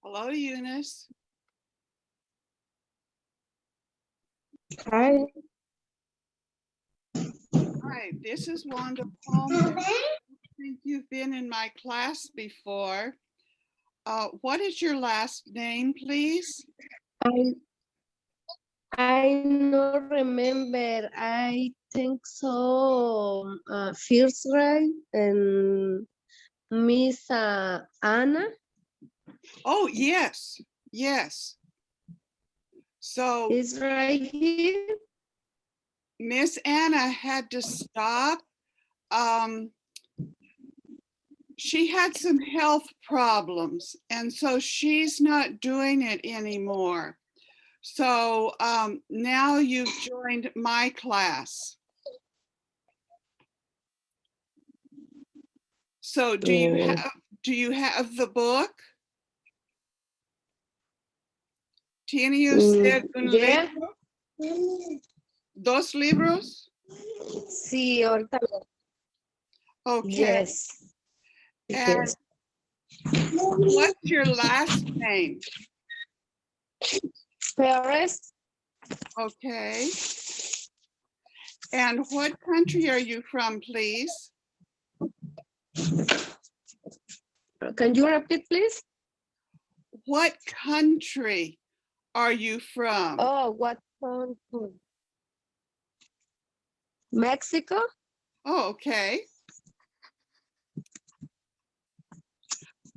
Hello, Eunice. Hi. Hi, this is Wanda Palmer. I think you've been in my class before. What is your last name, please? I don't remember. I think so. First grade and Miss Anna. Oh, yes, yes. So Is right here. Miss Anna had to stop. She had some health problems, and so she's not doing it anymore. So now you've joined my class. So do you have the book? ¿Tiene usted un Yeah. libro? ¿Dos libros? Sí, ahorita. Okay. Yes. And Yes. what's your last name? Paris. Okay. And what country are you from, please? Can you repeat, please? What country are you from? Oh, what country? Mexico. Oh, okay.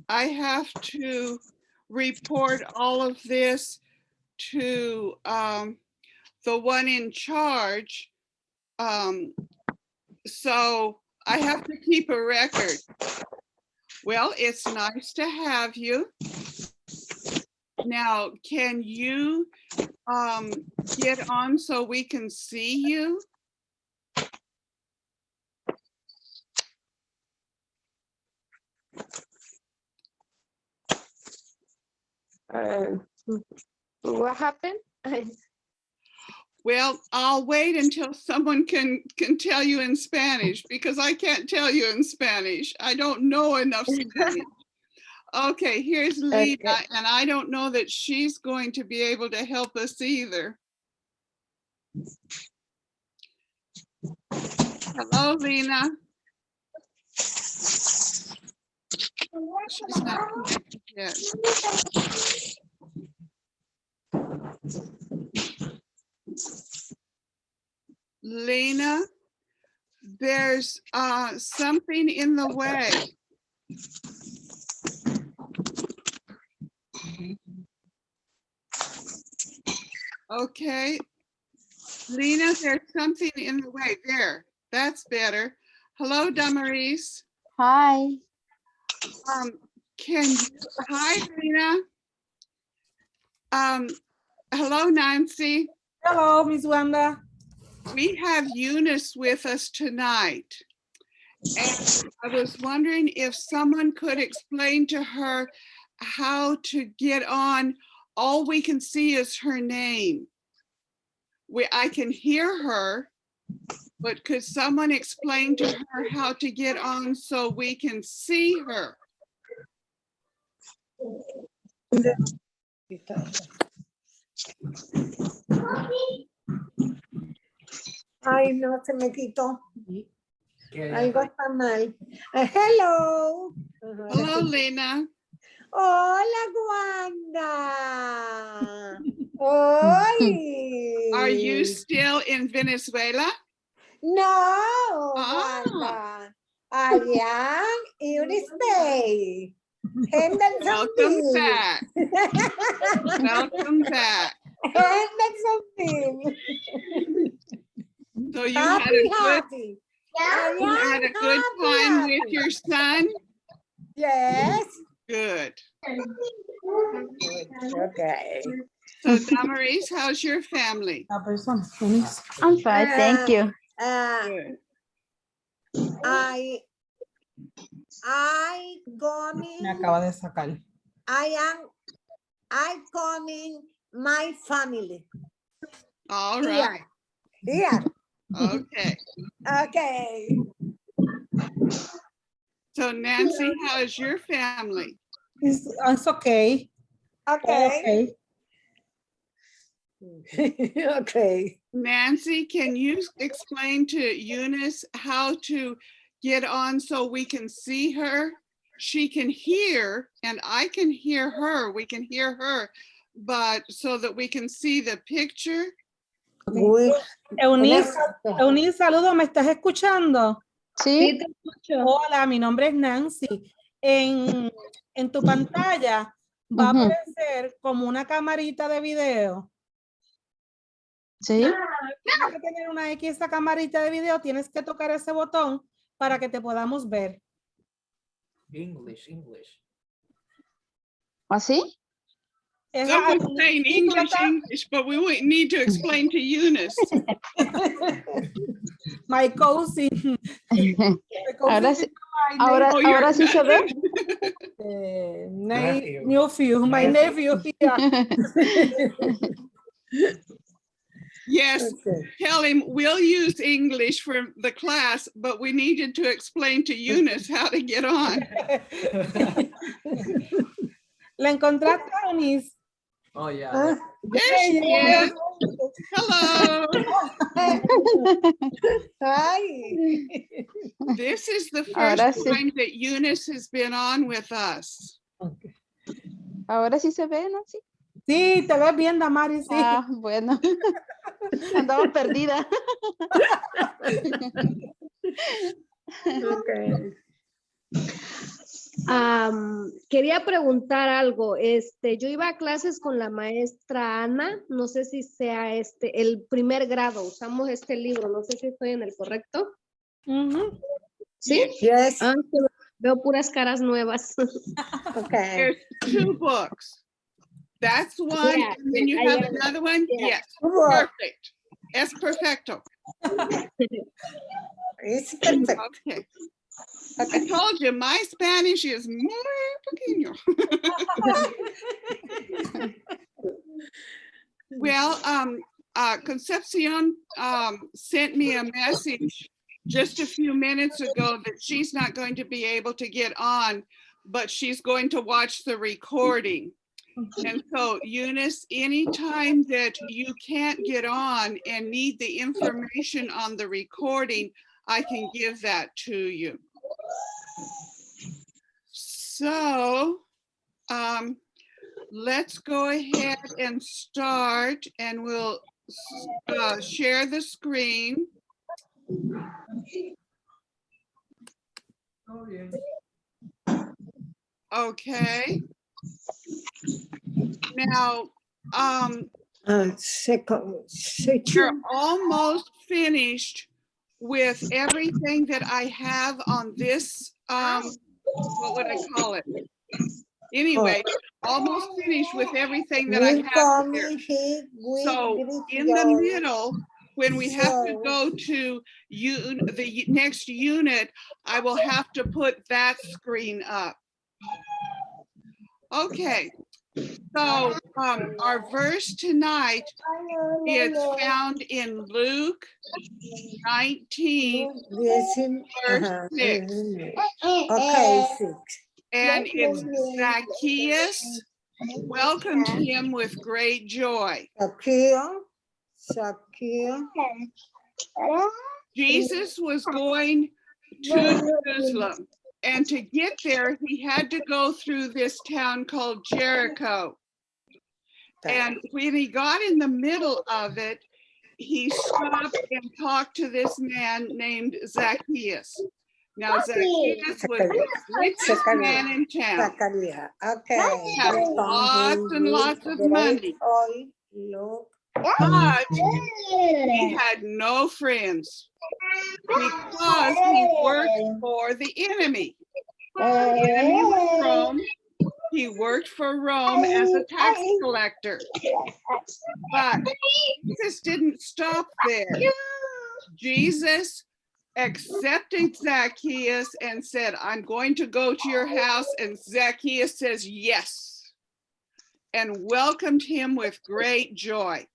I have to report all of this to the one in charge. So I have to keep a record. Well, it's nice to have you. Now, can you get on so we can see you? What happened? Well, I'll wait until someone can tell you in Spanish because I can't tell you in Spanish. I don't know enough Spanish. Okay, here's Lena, Okay. and I don't know that she's going to be able to help us either. Hello, Lena. She's not connected yet. Lena, there's something in the way. Okay. Lena, there's something in the way. There, that's better. Hello, Damaris. Hi. Hi, Lena. Hello, Nancy. Hello, Miss Wanda. We have Eunice with us tonight. And I was wondering if someone could explain to her how to get on. All we can see is her name. I can hear her, but could someone explain to her how to get on so we can see her? Ay, no, se me quitó. Algo está mal. Hello. Hello, Lena. Hola, Wanda. Hoy. Are you still in Venezuela? No, Wanda. I am Eunice. Welcome back. Welcome back. So you had a good time with your son? Yes. Good. Okay. So Damaris, how's your family? I'm fine, thank you. Good. I coming my family. All right. Here. Okay. Okay. So Nancy, how is your family? It's okay. Okay. Okay. Nancy, can you explain to Eunice how to get on so we can see her? She can hear and I can hear her. We can hear her, but so that we can see the picture. We- Eunice, Eunice, saludos, ¿me estás escuchando? Sí. te escucho. Hola, mi nombre es Nancy. En tu pantalla va a Ujú. aparecer como una camarita de video. Sí. Tienes que tener una X esa camarita de video, tienes que tocar ese botón para que te podamos ver. English. ¿Así? Es Someone's ahí, saying y tú lo English, estás- English, but we would need to explain to Eunice. My cousin. Ahora sí, ahora, Oh, your ahora sí se ve. Nephew. Nephew, my nephew. Yeah. Yes, Okay. tell him we'll use English for the class, but we needed to explain to Eunice how to get on. ¿La encontraste, Eunice? Oh yeah. Ah, There she is. Hello. Ay. This is the Ahora first sí. time that Eunice has been on with us. Ahora sí se ve, ¿no? Sí. Sí, te ves bien, Damari, sí. Ah, bueno. Andaba perdida. Okay. Quería preguntar algo. Yo iba a clases con la maestra Ana. No sé si sea el primer grado. Usamos este libro. No sé si estoy en el correcto. Ujú. ¿Sí? Yes. Ah, que veo puras caras nuevas. Okay. There's two books. That's one, Yeah, and then you I have am- another one? yeah. Yes, Well, perfect. Es perfecto. it's perfect. Okay. I told you, my Spanish is muy pequeño. Well, Concepcion sent me a message just a few minutes ago that she's not going to be able to get on, but she's going to watch the recording. And so Eunice, anytime that you can't get on and need the information on the recording, I can give that to you. So let's go ahead and start, and we'll share the screen. Okay. Now, you're almost finished with everything that I have on this, what would I call it? Anyway, almost finished with everything that I We have come here. here with So in the middle, when we have to go to the next unit, I will have to put that screen up. Okay, so our verse tonight is found in Luke 19, verse 6, Okay, 6. and it's Zacchaeus welcomed him with great joy. Zacchaeus. Jesus was going to Jerusalem, and to get there, he had to go through this town called Jericho. And when he got in the middle of it, he stopped and talked to this man named Zacchaeus. Now, Zacchaeus was the richest man in town. Zaccaria. Okay. Had lots and lots of money. Look. But he had no friends because he worked for the enemy. When he was Rome, he worked for Rome as a tax collector. But Jesus didn't stop there. Jesus accepted Zacchaeus and said, I'm going to go to your house. And Zacchaeus says, yes, and welcomed him with great joy.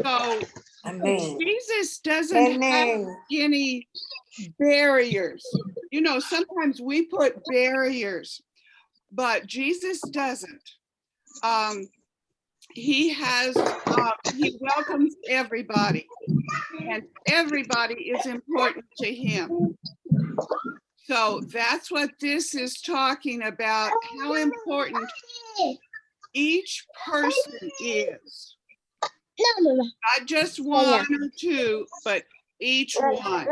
So Amen. Jesus doesn't have any barriers. You know, sometimes we put barriers, but Jesus doesn't. he has, he welcomes everybody, and everybody is important to him. So that's what this is talking about, how important each person is. Not just one or two, but each one.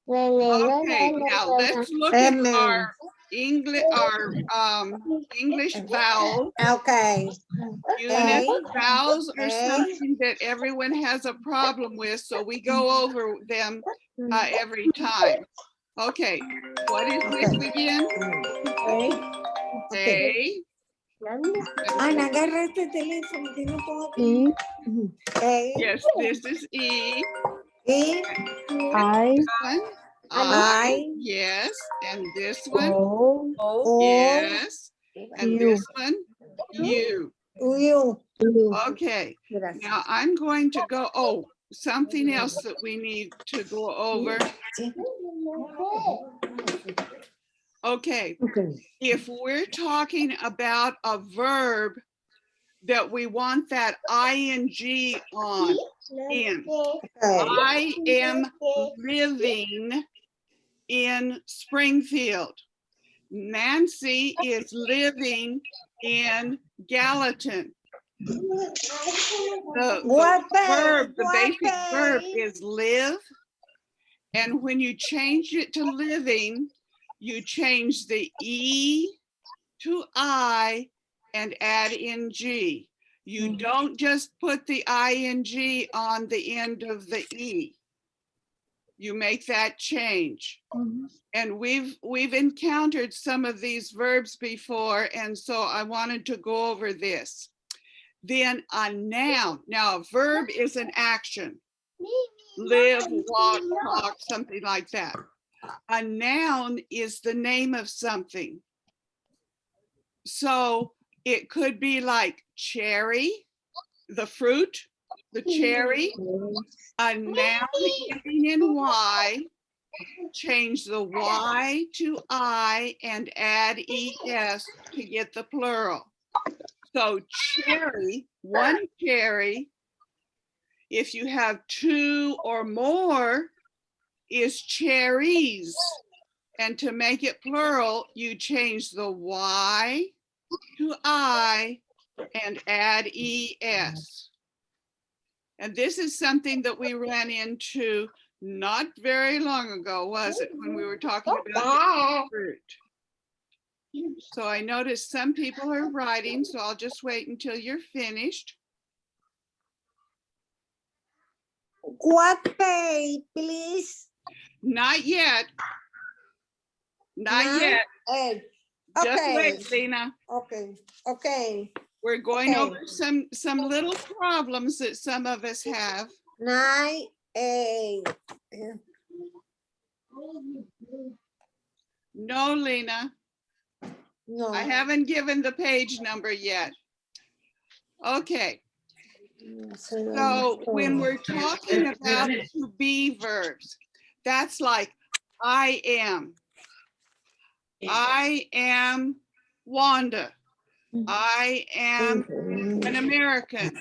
Okay, now let's look at our English vowels. Okay. Unit vowels are something that everyone has a problem with, so we go over them every time. Okay, what is this again? A. Ana, agarra este teléfono que no puedo. Yes, this is E. E, I, I. Yes, and this one. O, Yes, and this one. U. U. Okay, Gracias. now I'm going to go, oh, something else that we need to go over. Okay, if we're talking about a verb that we want that ing on in, I am living in Springfield. Nancy is living in Gallatin. The verb, the basic verb is live. And when you change it to living, you change the E to I and add ing. You don't just put the ing on the end of the E. You make that change. And we've encountered some of these verbs before, and so I wanted to go over this. Then a noun. Now a verb is an action. Live, walk, talk, something like that. A noun is the name of something. So it could be like cherry, the fruit, the cherry. A noun ending in Y, change the Y to I and add ES to get the plural. So cherry, one cherry, if you have two or more, is cherries. And to make it plural, you change the Y to I and add ES. And this is something that we ran into not very long ago, was it, when we were talking about fruit? So I noticed some people are writing, so I'll just wait until you're finished. What pay, please? Not yet. Not Nine, yet. 8. Just Okay. wait, Lena. Okay. Okay. We're going Okay. over some little problems that some of us have. 9, 8. No, Lena, No. I haven't given the page number yet. Okay, so when we're talking about to be verbs, that's like I am. I am Wanda. I am an American.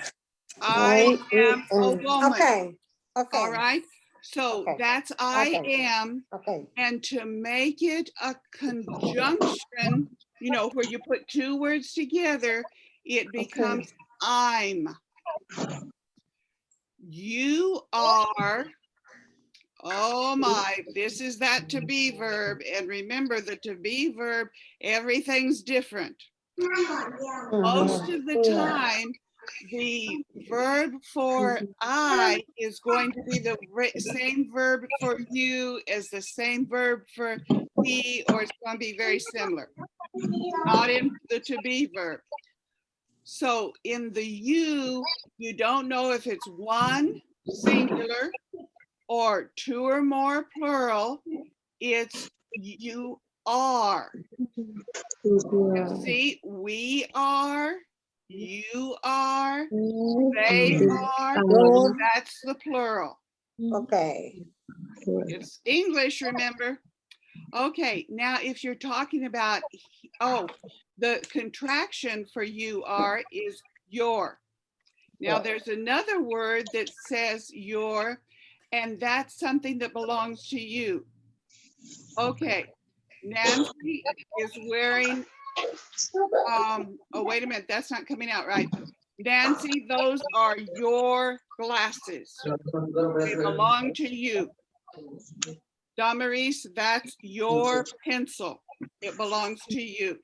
I am a woman. Okay. Okay. All right. So Okay. that's I Okay. am. Okay. And to make it a conjunction, you know, where you put two words together, it becomes I'm. You are. Oh my, this is that to be verb. And remember the to be verb, everything's different. Most of the time, the verb for I is going to be the same verb for you as the same verb for he, or it's going to be very similar, not in the to be verb. So in the you don't know if it's one singular or two or more plural. It's you are. See, we are, you are, they are, that's the plural. Okay. It's English, remember? Okay, now if you're talking about, oh, The contraction for you are is your. Now there's another word that says your, and that's something that belongs to you. Okay, Nancy is wearing, oh, wait a minute, that's not coming out right. Nancy, those are your glasses. They belong to you. Damaris, that's your pencil. It belongs to you.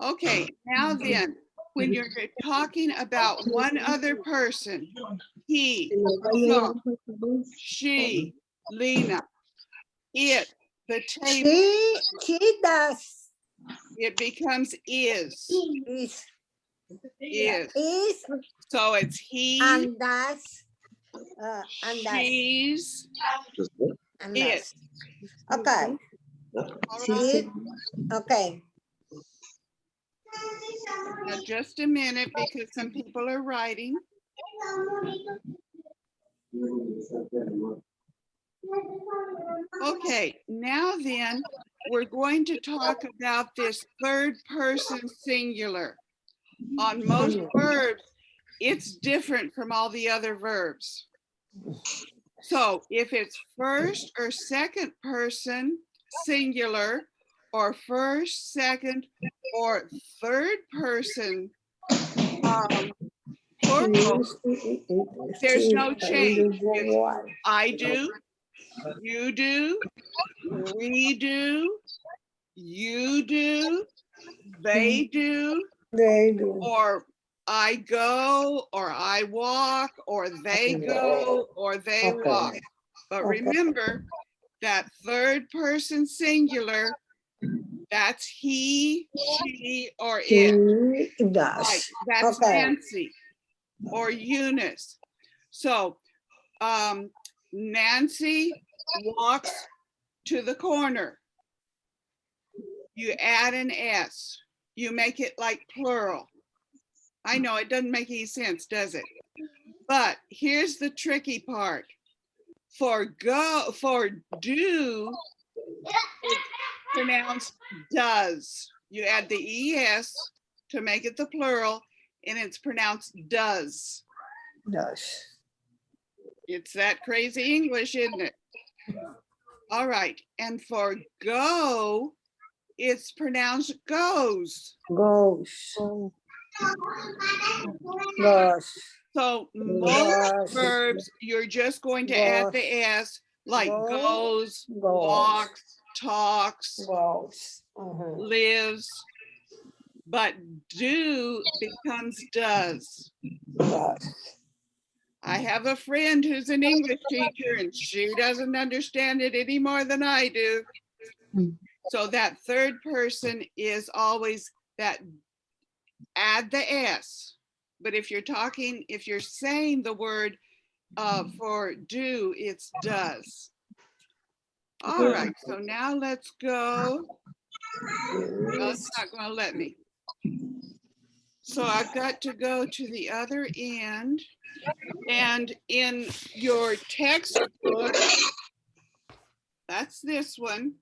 Okay, now then, when you're talking about one other person, he, so, she, Lena, it, the table, She does. it becomes is. Is. So it's he, And does. And does. she's, And it. does. Okay. All right. Okay. Now just a minute because some people are writing. Okay, now then, we're going to talk about this third person singular. On most verbs, it's different from all the other verbs. So if it's first or second person singular, or first, second, or third person plural, there's no change. It's I do, you do, we do, you do, they do, or I go, or I walk, or they go, or they walk. But remember that third person singular, that's he, she, or it. Like, that's Nancy or Eunice. So Nancy walks to the corner. You add an S. You make it like plural. I know it doesn't make any sense, does it? But here's the tricky part. For do, it's pronounced does. You add the ES to make it the plural, and it's pronounced does. It's that crazy English, isn't it? All right, and for go, it's pronounced goes. So most verbs, you're just going to add the S, like goes, walks, talks, lives, but do becomes does. I have a friend who's an English teacher and she doesn't understand it any more than I do. So that third person is always that, add the S. But if you're saying the word for do, it's does. All right, so now let's go. Well, it's not going to let me. So I've got to go to the other end. And in your textbook, that's this one.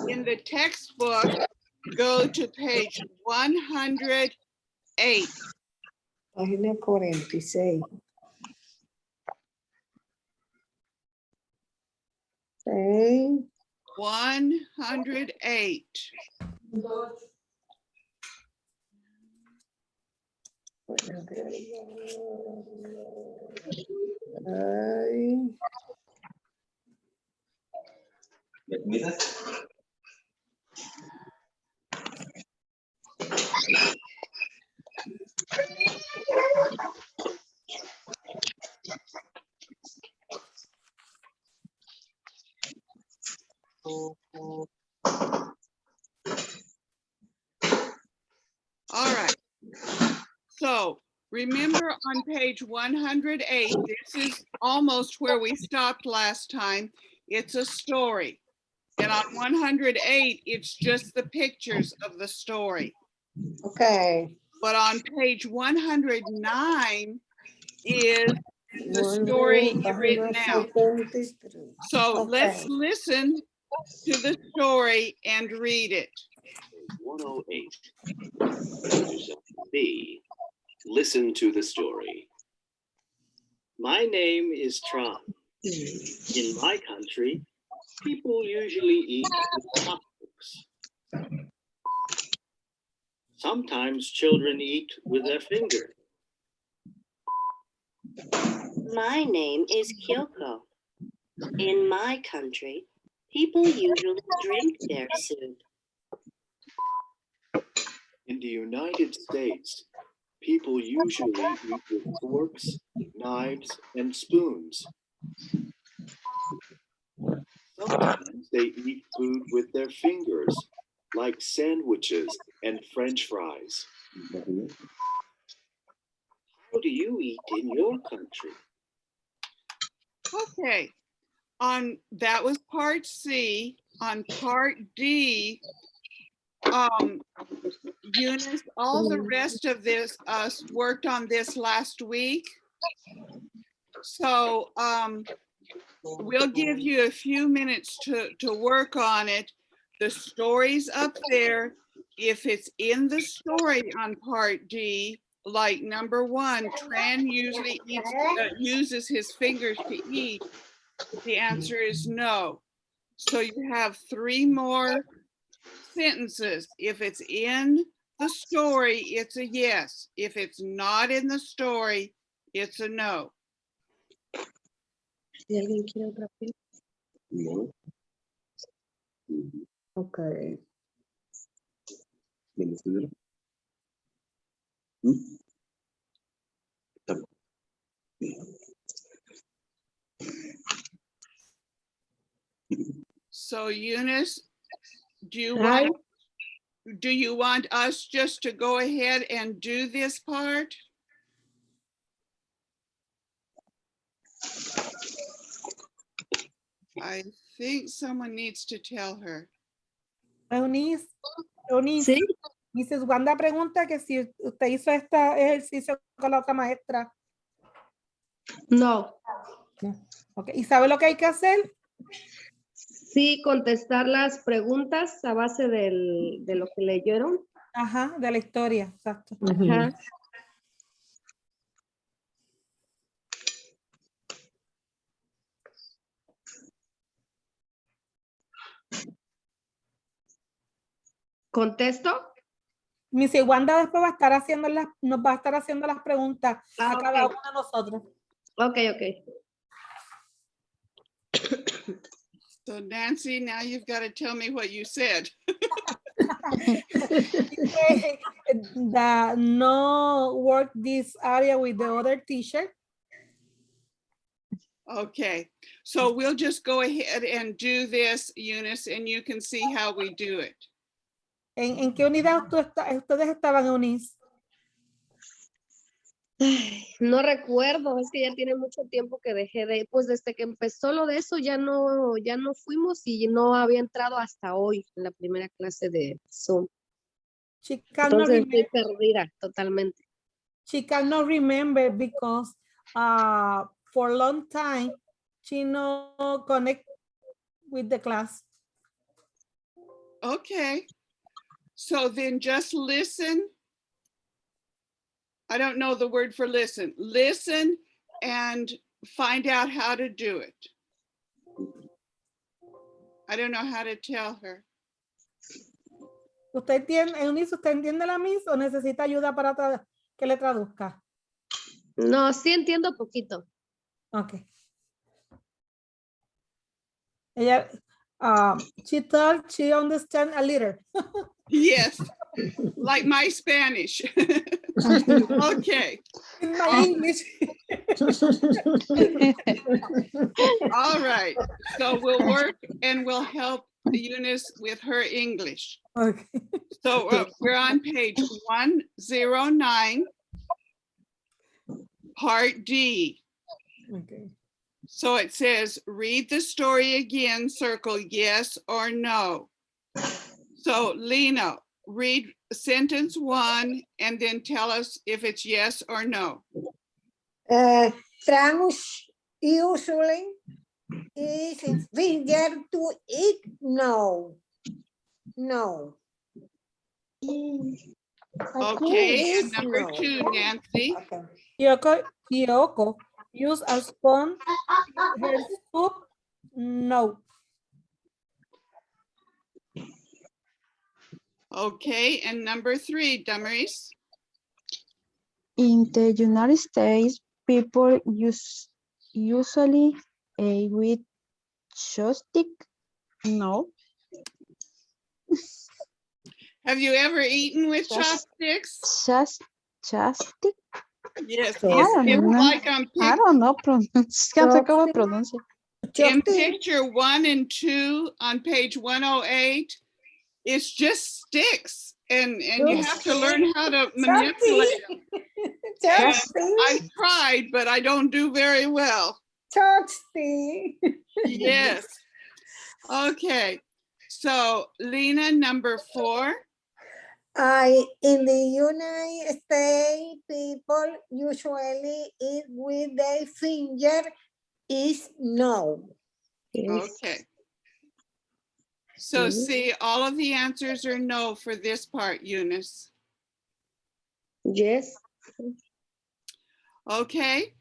In the textbook, go to page 108. Página 46. Okay. 108. All right. So remember on page 108, this is almost where we stopped last time. It's a story. And on 108, it's just the pictures of the story. Okay. But on page 109 is the story written out. So let's listen to the story and read it. 108. B. Listen to the story. My name is Tron. In my country, people usually eat with chopsticks. Sometimes children eat with their fingers. My name is Kyoko. In my country, people usually drink their soup. In the United States, people usually eat with forks, knives, and spoons. Sometimes they eat food with their fingers, like sandwiches and French fries. How do you eat in your country? Okay, that was part C. On part D, Eunice, all the rest of this, us worked on this last week. So we'll give you a few minutes to work on it. The story's up there. If it's in the story on part D, like number 1, Tran usually uses his fingers to eat. The answer is no. So you have 3 more sentences. If it's in the story, it's a yes. If it's not in the story, it's a no. Si alguien quiere otra pila. No. Okay. ¿Dónde estuvieron? So Eunice, do you Hi. want us just to go ahead and do this part? I think someone needs to tell her. Eunice, Sí. Mrs. Wanda pregunta que si usted hizo este ejercicio con la otra maestra. No. Okay. ¿Y sabe lo que hay que hacer? Sí, contestar las preguntas a base de lo que leyeron. Ajá, de la historia, exacto. Ajá. ¿Contesto? Mrs. Wanda después va a estar haciendo nos va a estar haciendo las preguntas a cada uno de nosotros. Ok, ok. So Nancy, now you've got to tell me what you said. The no work this area with the other teacher. Okay, so we'll just go ahead and do this, Eunice, and you can see how we do it. ¿En qué unidad ustedes estaban, Eunice? No recuerdo, es que ya tiene mucho tiempo que dejé de, pues desde que empezó lo de eso ya no fuimos y no había entrado hasta hoy en la primera clase de Zoom. Entonces estoy perdida totalmente. She cannot remember because for a long time she no connect with the class. Okay, so then just listen. I don't know the word for listen. Listen and find out how to do it. I don't know how to tell her. Eunice, ¿usted entiende la Miss o necesita ayuda para que le traduzca? No, sí entiendo poquito. Ok. Ella, she thought she understand a little. Yes, like my Spanish. Okay. In my English. All right, so we'll work and we'll help Eunice with her English. Okay. So we're on page 109, part D. Okay. So it says, read the story again, circle yes or no. So Lena, read sentence 1 and then tell us if it's yes or no. Trans usually is his finger to eat. No. No. Okay, and is number no. 2, Nancy. Okay. Kyoko use a spoon in her soup? No. Okay, and number 3, Damaris. In the United States, people usually eat with chopstick. No. Have you ever eaten with Just- chopsticks? Chopstick? Yes, I it's don't know. like on I don't know. Can't say cómo pronuncia. in Chopstick. picture 1 and 2 on page 108. It's just sticks, and you have to learn how to manipulate them. And I've tried, but I don't do very well. Chopstick. Yes. Okay. So Lena, number 4. In the United States, people usually eat with their finger is no. Okay. So see, all of the answers are no for this part, Eunice. Yes. Okay.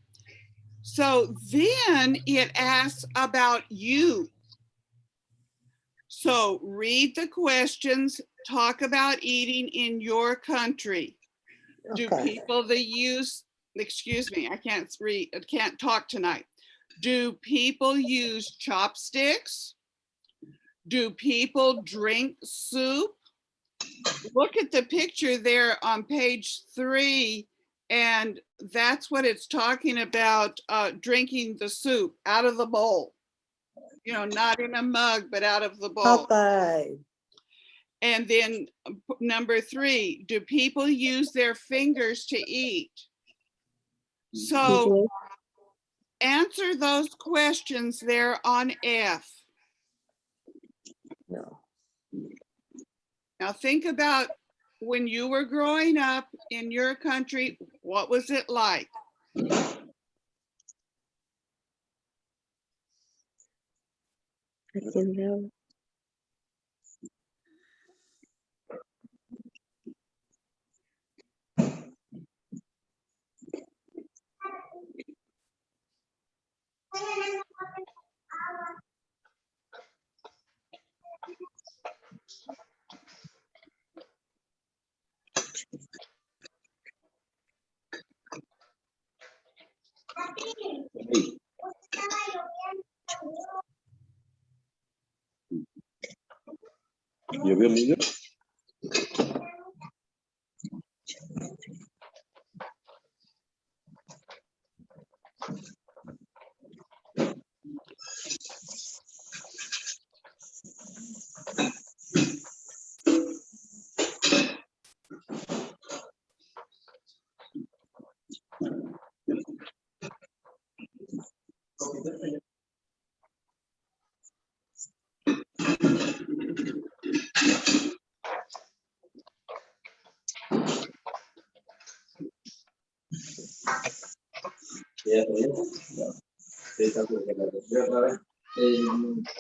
So then it asks about you. So read the questions, talk about eating in your country. Do Okay. people that use, excuse me, I can't talk tonight. Do people use chopsticks? Do people drink soup? Look at the picture there on page 3, and that's what it's talking about, drinking the soup out of the bowl. You know, not in a mug, but out of the bowl. Okay. And then number 3, do people use their fingers to eat? So answer those questions there on F. No. Now think about when you were growing up in your country, what was it like? ¿Llovió mucho?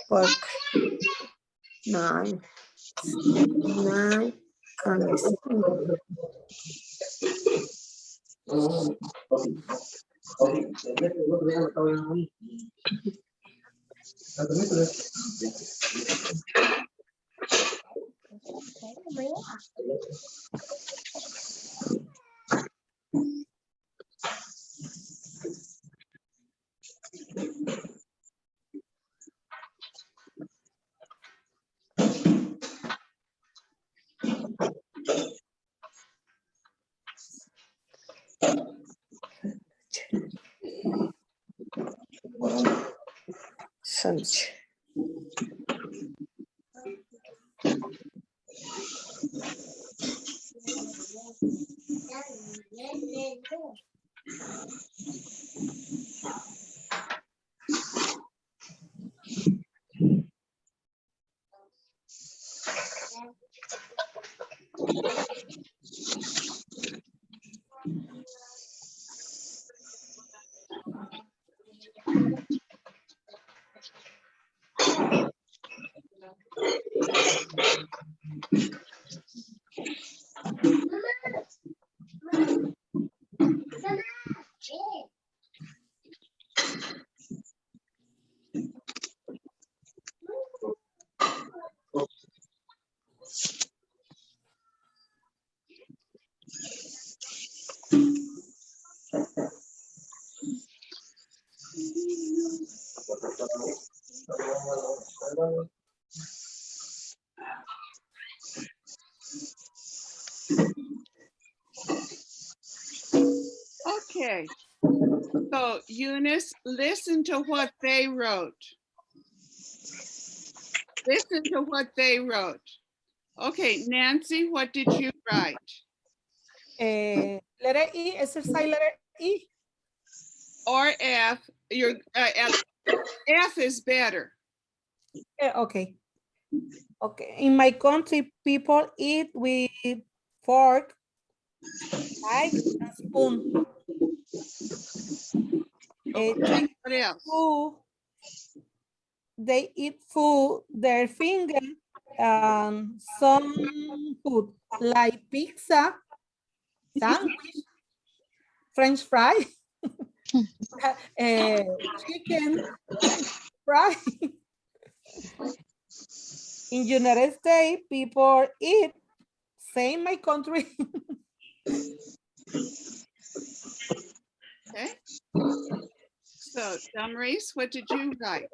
Pork. 9. 9. Sunshine. Okay. So Eunice, listen to what they wrote. Listen to what they wrote. Okay, Nancy, what did you write? Letter E, exercise letter E. Or F, F is better. Okay. Okay. In my country, people eat with fork, knife, and spoon. Chinese What else? food, they eat food, their finger, and some food like pizza, sandwich, French fry, chicken, fry. In United States, people eat, same my country. Okay. So, Damaris, what did you write?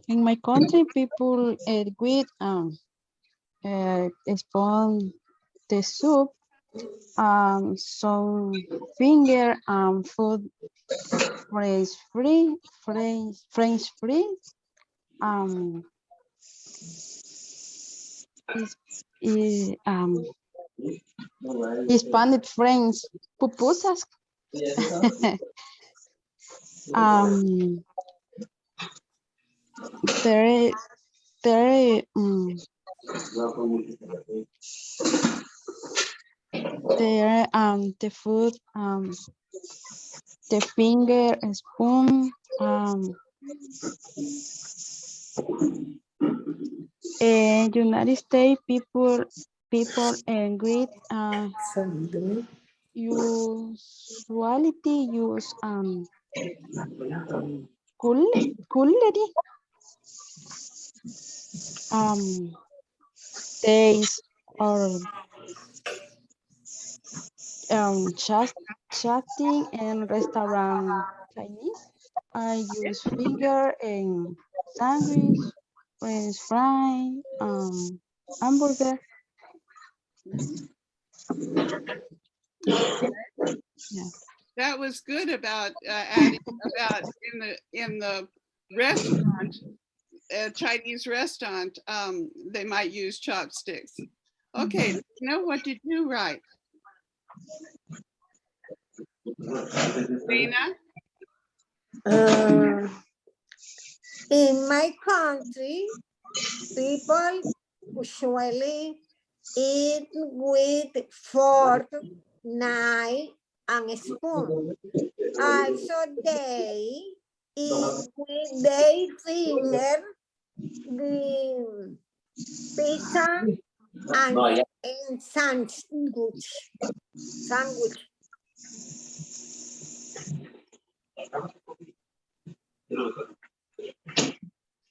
In my country, people eat with spoon the soup, some finger, food, French fries, is Hispanic French pupusas. There, there, there, the food, the finger, spoon, United States people great usually use cutlery, days or chatting in restaurant Chinese. I use finger and sandwich, French fry, hamburger. Yeah. That was good about adding about in the restaurant, Chinese restaurant, they might use chopsticks. Okay, what did you write? Dana? In my country, people usually eat with fork, knife, and spoon. Also, they eat with their finger, the pizza, and sandwich.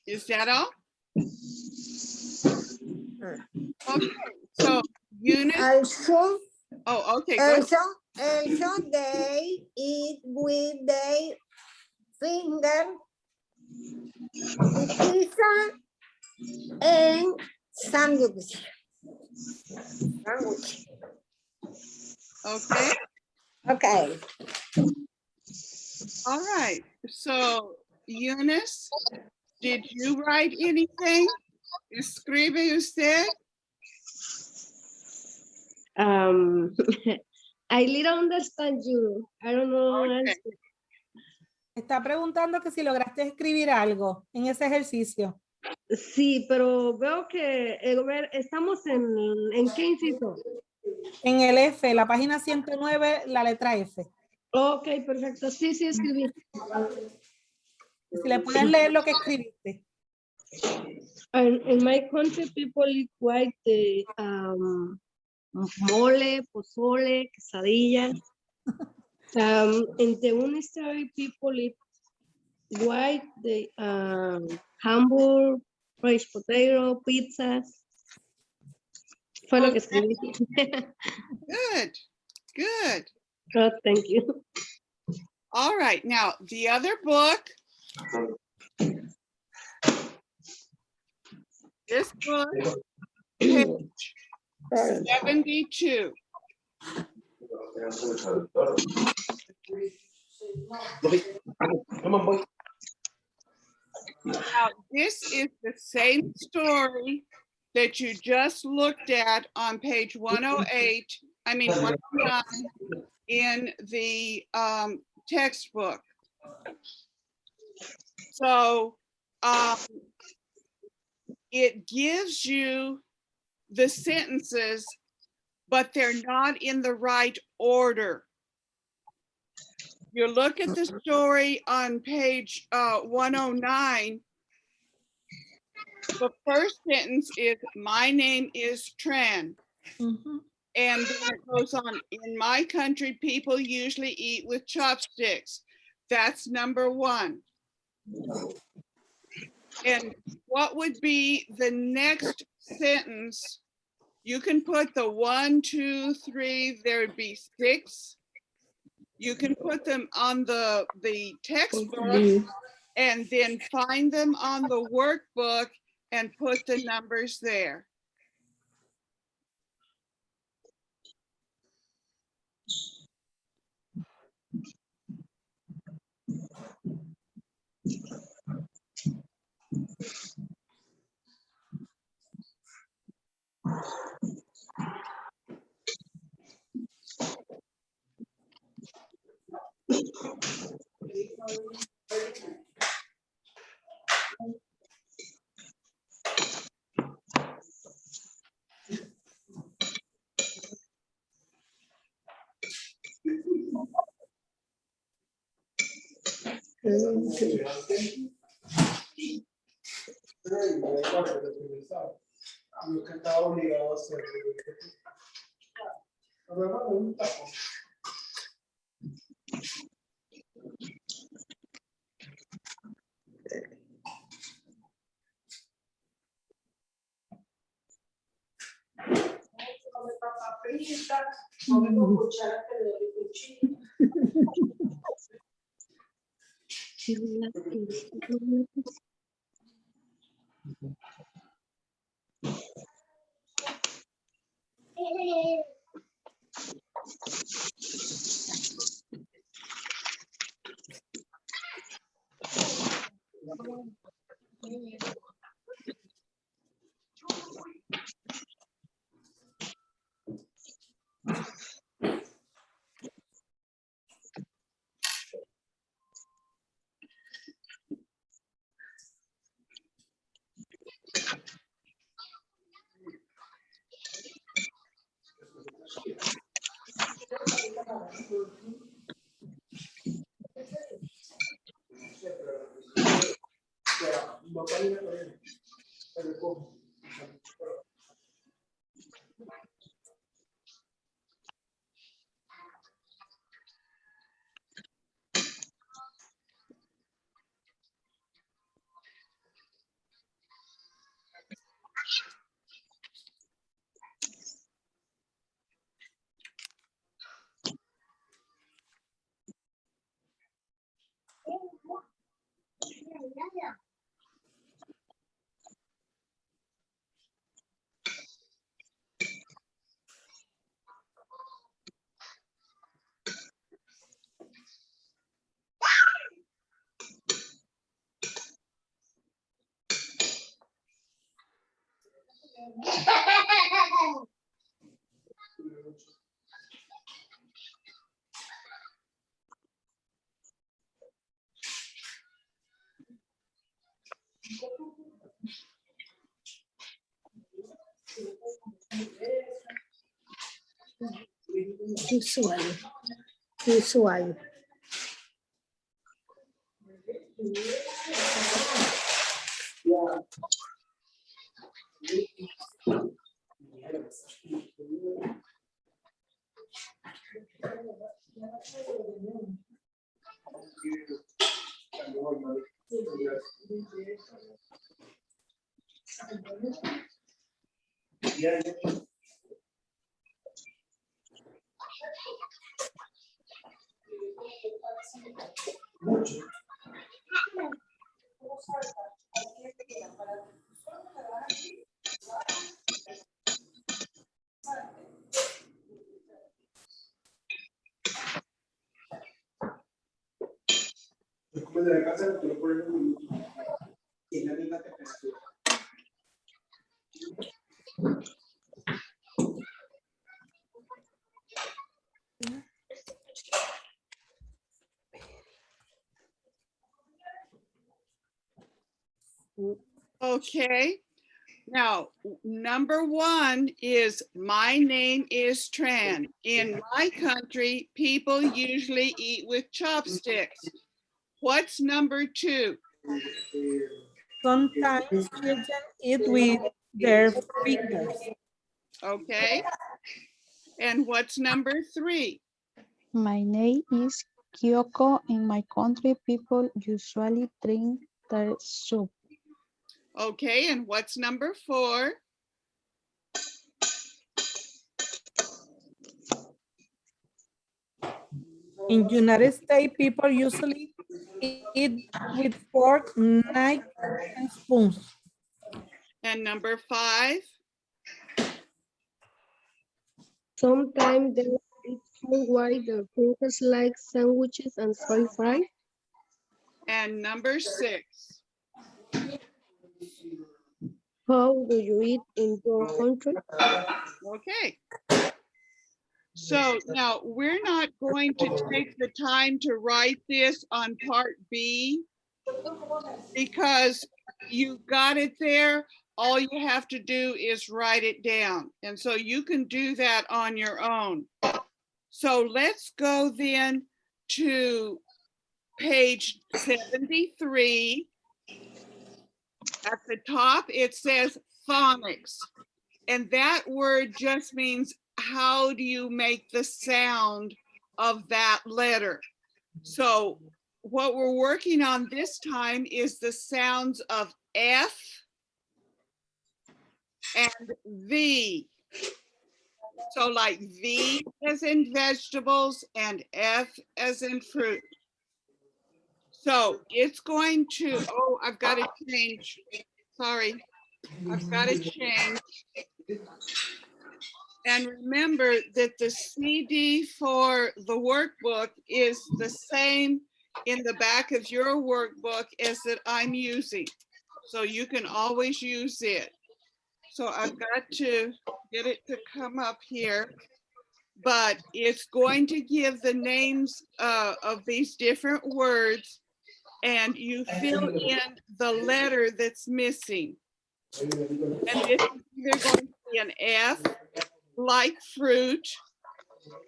Is that all? Okay, so Eunice. Also, Oh, okay, go ahead. also they eat with their finger, the pizza, and sandwich. Okay, Okay. all right. So Eunice, did you write anything? Escribe usted? I little understand you. I don't know. Okay. Está preguntando que si lograste escribir algo en ese ejercicio. Sí, pero veo que estamos en qué inciso. En el F, la página 109, la letra F. Ok, perfecto. Sí, escribí. Si le puedes leer lo que escribiste. In my country, people eat white mole, pozole, quesadilla. In the Unitary, people eat white hamburger, fried potato, pizza. Fue lo que escribí. Good, good. Oh, thank you. All right, now the other book book, page 72. Now, this is the same story that you just looked at on page 108, 109 in the textbook. So it gives you the sentences, but they're not in the right order. You look at the story on page 109. The first sentence is, my name is Tran. Mhm. And then it goes on, in my country, people usually eat with chopsticks. That's number one. And what would be the next sentence? You can put the 1, 2, 3, there would be 6. You can put them on the textbook and then find them on the workbook and put the numbers there. Usual. Okay. Now, number one is my name is Tran. In my country, people usually eat with chopsticks. What's number two? Sometimes children eat with their fingers. Okay. And what's number three? My name is Kyoko. In my country, people usually drink their soup. Okay. And what's number four? In United States, people usually eat with fork, knife, and spoons. And number five? Sometimes they eat food while their fingers like sandwiches and soy fries. And number six? How do you eat in your country? Okay. So now we're not going to take the time to write this on part B because you got it there. All you have to do is write it down. And so you can do that on your own. So let's go then to page 73. At the top, it says phonics. And that word just means how do you make the sound of that letter? So what we're working on this time is the sounds of F and V. So like V as in vegetables and F as in fruit. So it's going to, oh, I've got to change. Sorry, I've got to change. And remember that the CD for the workbook is the same in the back of your workbook as that I'm using. So you can always use it. So I've got to get it to come up here. But it's going to give the names of these different words and you fill in the letter that's missing. And this is either going to be an F, like fruit,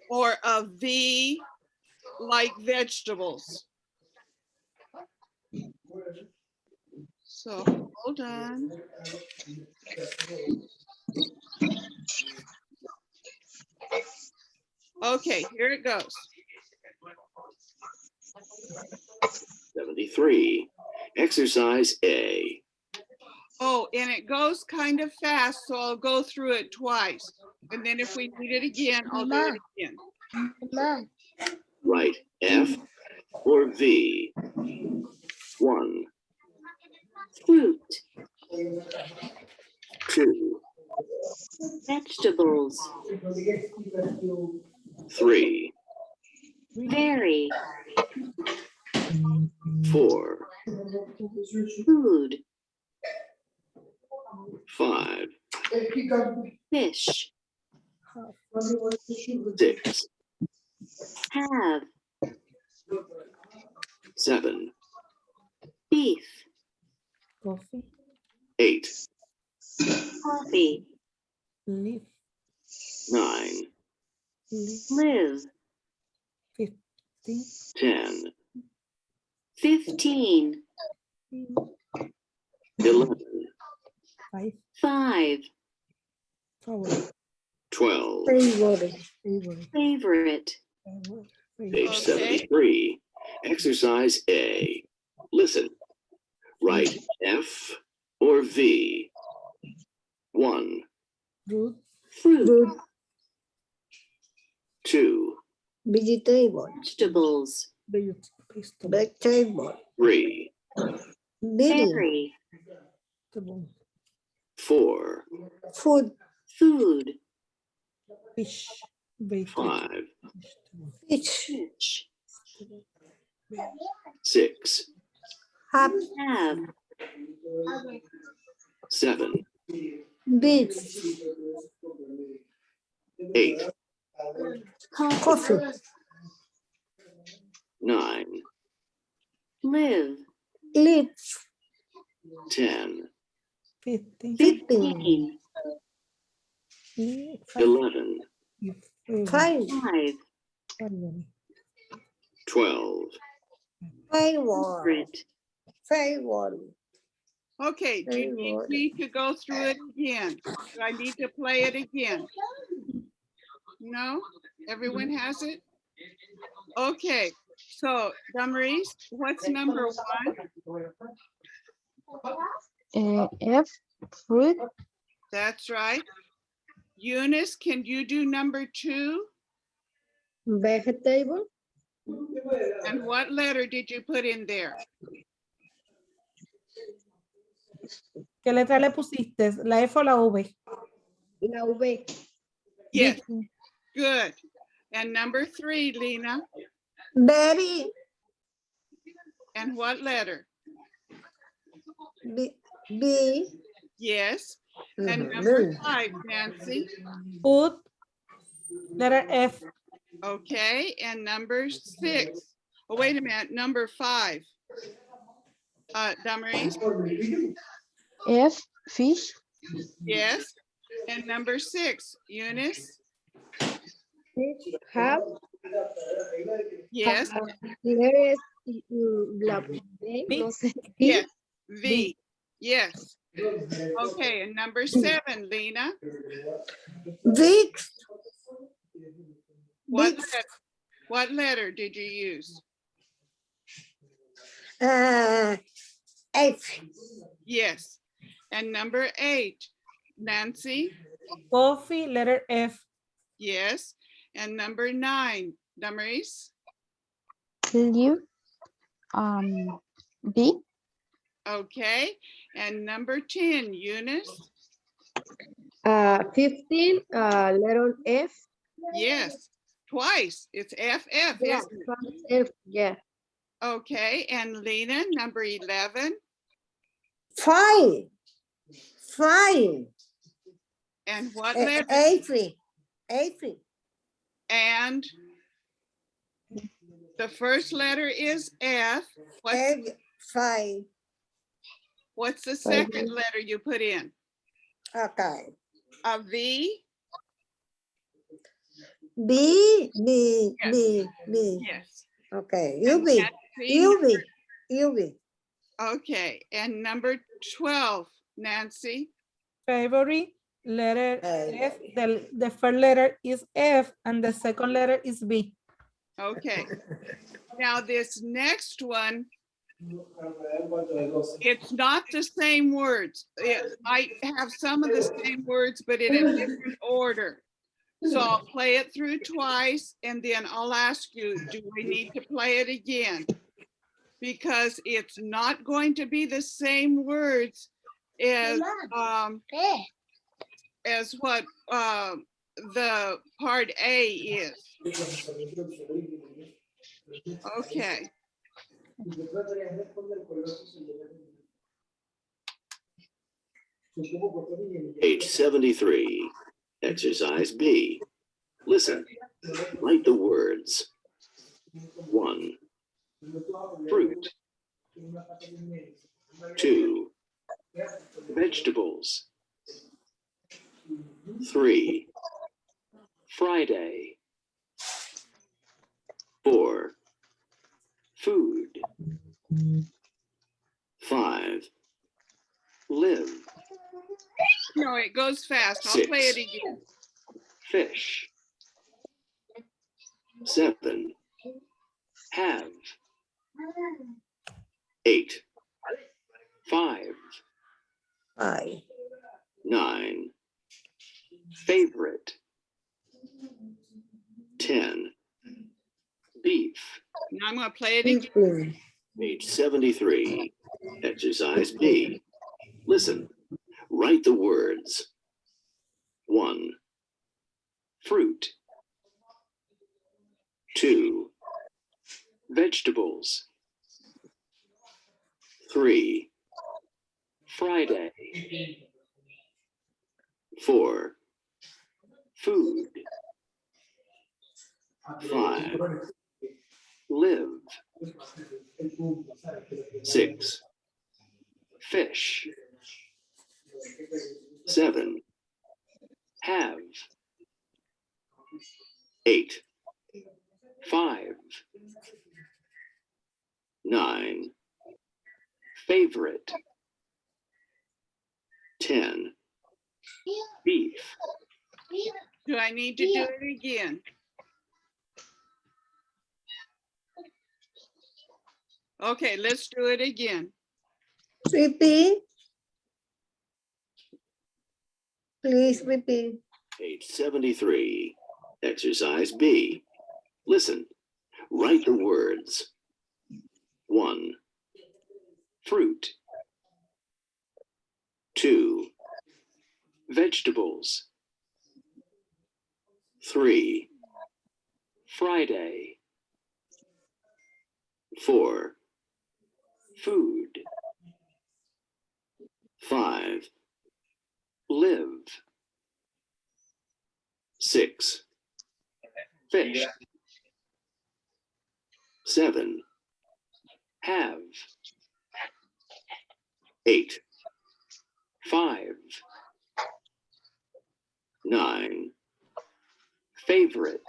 or a V, like vegetables. So hold on. Okay, here it goes. 73. Exercise A. Oh, and it goes kind of fast, so I'll go through it twice. And then if we need it again, I'll do it again. Write F or V. 1, Fruit, 2, vegetables, 3, berry, 4, food, 5, fish, 6, have, 7, beef, Coffee, 8, coffee, live, 9, live, 15, 10, 15, 11, 5, 5, favorite, 12. favorite, favorite, Page Okay. 73. Exercise A. Listen. Write F or V. 1, fruit, fruit, Vegetable, 2, vegetables, vegetable, 3, berry, 4, food, food, fish, 5, fish, fish, 6, Have. Have. 7, Beef. 8, Coffee. 9, Live. Live. 10, 15. 15. 11, 5. 5. 12, Favorite. Favorite. Okay, do you need me to go through it again? Do I need to play it again? No? Everyone has it? Okay, so Damaris, what's number 1? F, fruit. That's right. Eunice, can you do number 2? Vegetable. And what letter did you put in there? ¿Qué letra le pusiste? ¿La F o la V? La V. Yes, good. And number 3, Lena, Berry. and what letter? B. Yes. And Mhm. number 5, Nancy. Food, letter F. Okay, and number 6. Oh, wait a minute, number 5. Damaris, F, fish. yes. And number 6, Eunice, Have. yes, Leer es la B, no sé. yes. V, yes. Okay, and number 7, Lena, Vic. what letter did you use? F. Yes. And number 8, Nancy, Coffee, letter F. yes. And number 9, Damaris, Live. B. okay. And number 10, Eunice, 15, letter F. yes. Twice, it's FF, Yeah, isn't it? F, yeah. Okay, and Lena, number 11, 5. 5. and what letter? 8. 8. And the first letter is F. F. 5. What's the second letter you put in? Okay. A V? B. Yes. B. Yes. Okay. And UV. Nancy, UV. okay, and number 12, Nancy, Favorite, letter F. The first letter is F and the second letter is B. okay. Now this next one, it's not the same words. It might have some of the same words, but in a different order. So I'll play it through twice and then I'll ask you, do we need to play it again? Because it's not going to be the same words as what the part A is. Okay. Page 73, exercise B. Listen, write the words. 1, fruit. 2, vegetables. 3, Friday. 4, food. 5, live. No, it goes fast. I'll play it 6, again. fish. 7, have. 8, 5. 5. 9, favorite. 10, beef. Now I'm going to play it again. Page 73, exercise B. Listen, write the words. 1, fruit. 2, vegetables. 3. Friday. 4. Food. 5. Live. 6. Fish. 7. Have. 8. 5. 9. Favorite. 10. Beef. Do I need to do it again? Okay, let's do it again. Repeat. Please repeat. Page 73. Exercise B. Listen. Write the words. 1. Fruit. 2. Vegetables. 3. Friday. 4. Food. 5. Live. 6. Fish. 7. Have. 8. 5. 9. Favorite.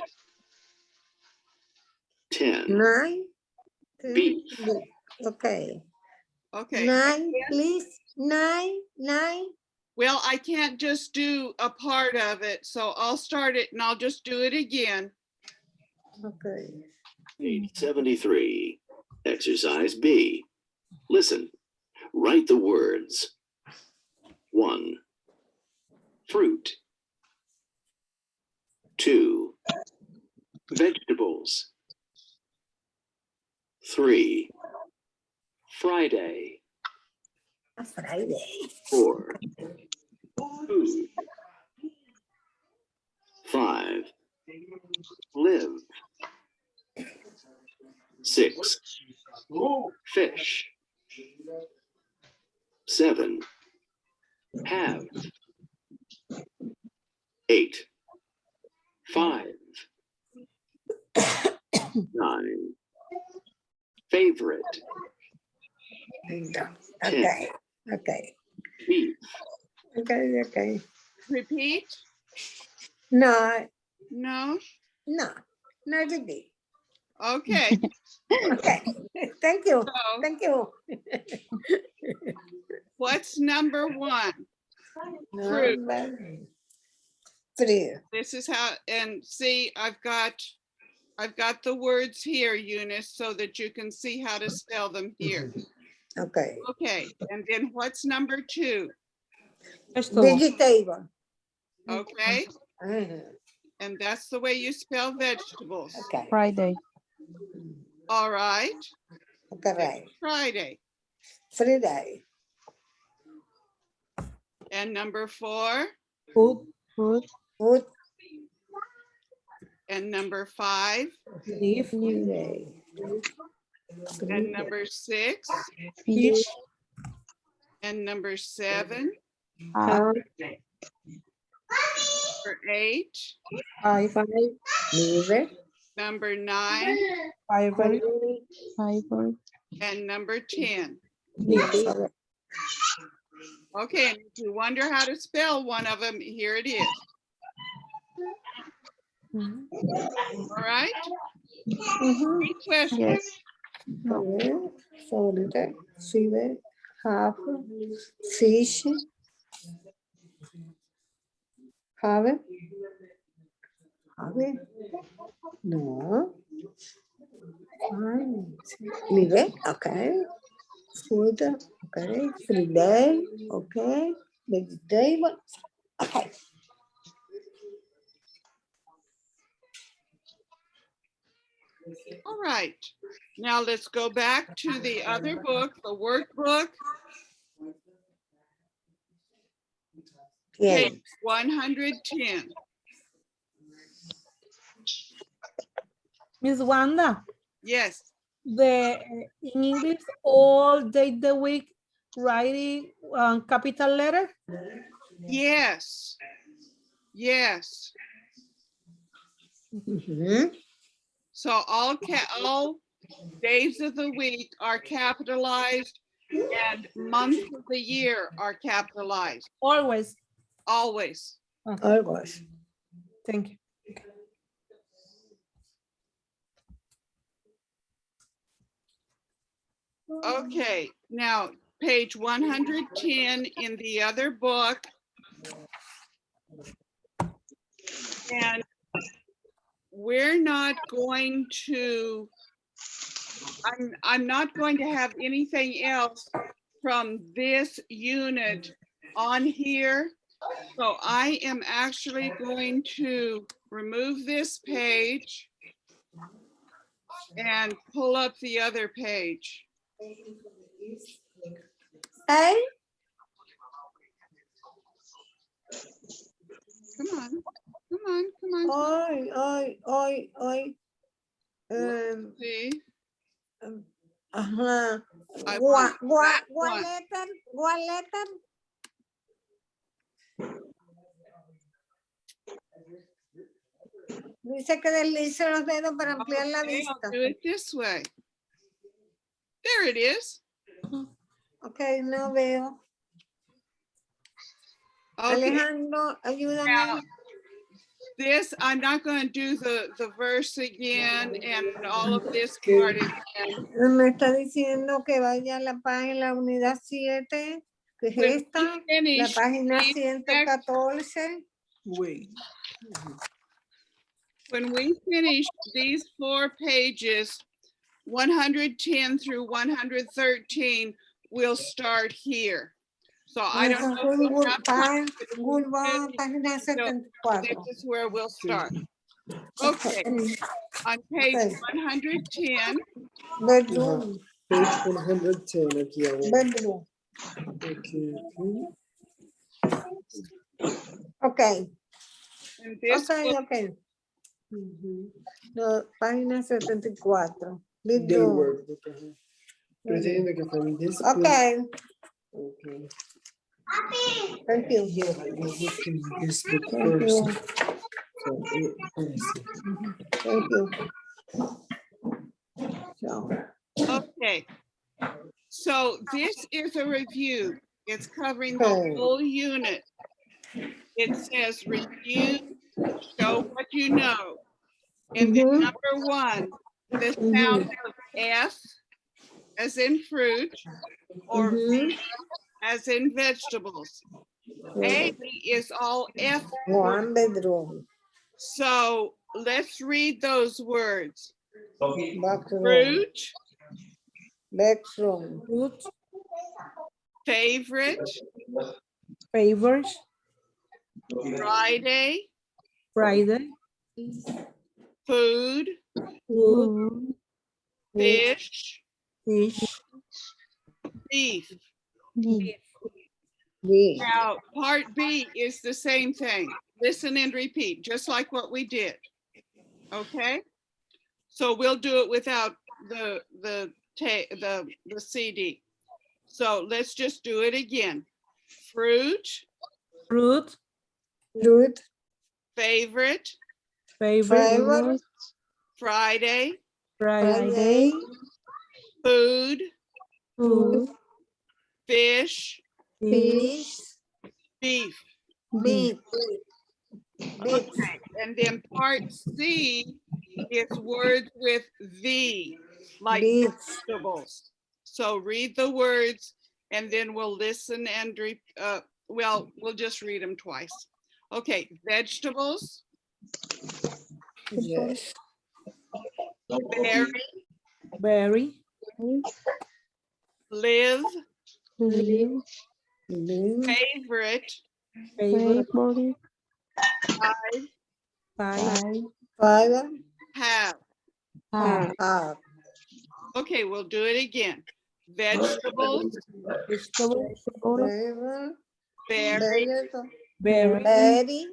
10. 9. Beef. Okay. Okay. 9, please. 9. Well, I can't just do a part of it, so I'll start it and I'll just do it again. Okay. Page 73. Exercise B. Listen. Write the words. 1. Fruit. 2. Vegetables. 3. Friday. Friday. 4. Food. 5. Live. 6. Fish. 7. Have. 8. 5. 9. Favorite. Okay. Okay. Beef. Okay. Repeat? No, No? no repeat. Okay. Okay. Thank you. So Thank you. what's number 1? Fruit. Number 3. This is how, and see, I've got the words here, Eunice, so that you can see how to spell them here. Okay. Okay, and then what's number 2? Vegetable. Okay, Uh-huh. and that's the way you spell vegetables. Okay. Friday. All right, Correct. Friday. Friday. And number 4, Food, Food. Food. and number 5, beef, Friday. and number 6, Fish. and number 7, Have. number 8, five, Liver. number 9, fiber, Fiber. and number 10. beef. Okay, and if you wonder how to spell one of them, here it is. All right? Any questions? Yes. No. Solid. Silver. Half. Fish. Have. No. Liver. Okay. Food. Okay. Friday. Okay. Vegetable. Okay. All right. Now let's go back to the other book, the workbook, Yes. page 110. Miss Wanda, Yes. in English all day the week writing capital letter? Yes. Yes. So all days of the week are capitalized and months of the year are capitalized. Always. Always. Okay, Always. thank you. Okay, now page 110 in the other book. And we're not going to, I'm not going to have anything else from this unit on here. So I am actually going to remove this page and pull up the other page. Hey, Come on, come on, come on. hoy. See, Ajá. I What want that one. letter? What letter? Dice que deslice los dedos para ampliar la Okay, I'll vista. do it this way. There it is. Ok, no veo. Okay, Alejandro, ayúdame. now this, I'm not going to do the verse again and all of this part again. Me está diciendo que vaya a la página, la unidad 7, que es When we esta, la finish página these next- 114. When we finish these 4 pages, 110 through 113, we'll start here. So I don't know if we'll have time, Página 74. this is where we'll start. Okay, on page 110, Bedroom. Page 110 aquí abajo. Bedroom. Okay. Ok, and this will- ok. No, página 74. They Bedroom. work. Okay. Pero estoy diciendo que from this Ok, book- Okay. thank you. Yeah, I was looking at this book Thank first. you. So, let me see. Thank you. So, okay. So this is a review. It's covering Okay. the whole unit. It says review, show what you know. And then Mhm. number 1, the sound of F as in fruit or V as in vegetables. A is all F. one bedroom. So let's read those words. Bathroom. Fruit, Bedroom. Root, favorite, favors, Friday, Friday, food, food, fish, fish, beef. beef. B. Now, part B is the same thing. Listen and repeat, just like what we did. Okay? So we'll do it without the CD. So let's just do it again. Fruit, Fruit, Fruit. favorite, favorite, Favorite. Friday, Friday, Friday. food, food, fish, fish, Fish. beef. Beef. Beef. Okay, and then part C is words with V, like Beef. vegetables. So read the words and then we'll listen and, well, we'll just read them twice. Okay, vegetables, Yes. berry, berry, live, Live, Beef. favorite, favorite, favorite, five, five, Five. have. Have. Okay, we'll do it again. Vegetables, vegetable, Favorite. berry, berry, Berry.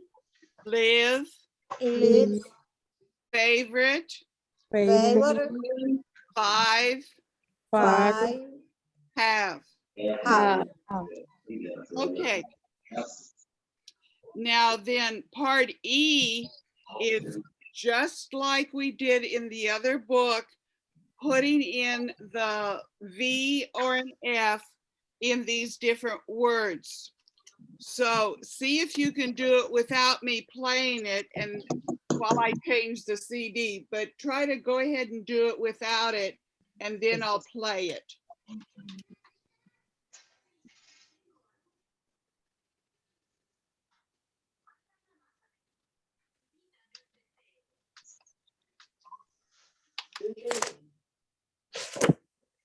live, Live. favorite, favorite, Favorite. 5 5 have. have. Okay. Now then, part E is just like we did in the other book, putting in the V or an F in these different words. So see if you can do it without me playing it and while I change the CD, but try to go ahead and do it without it, and then I'll play it.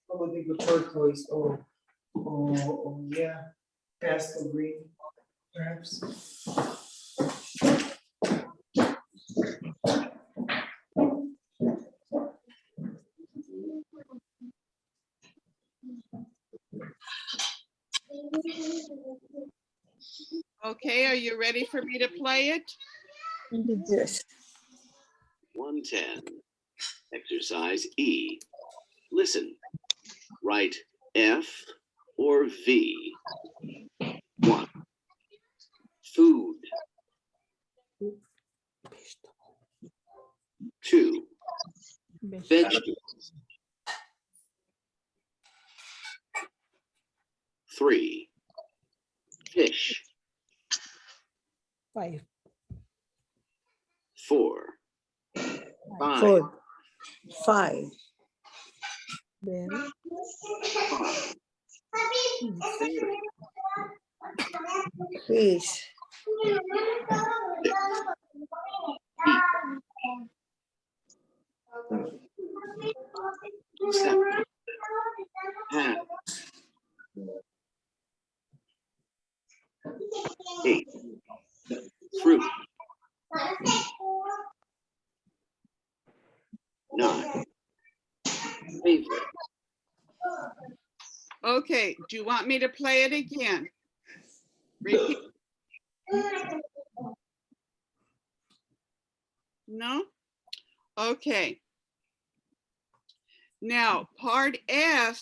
Oh, the turquoise. Oh, yeah. Pastel green, perhaps. Okay, are you ready for me to play it? Yes. 110. Exercise E. Listen. Write F or V. 1. Food. 2. Vegetables. 3. Fish. 5. 4. 5. Food. 5. Very. 5. Fish. 7. Have. 8. Fruit. 9. Favorite. Okay, do you want me to play it again? Repeat. No? Okay. Now, part F,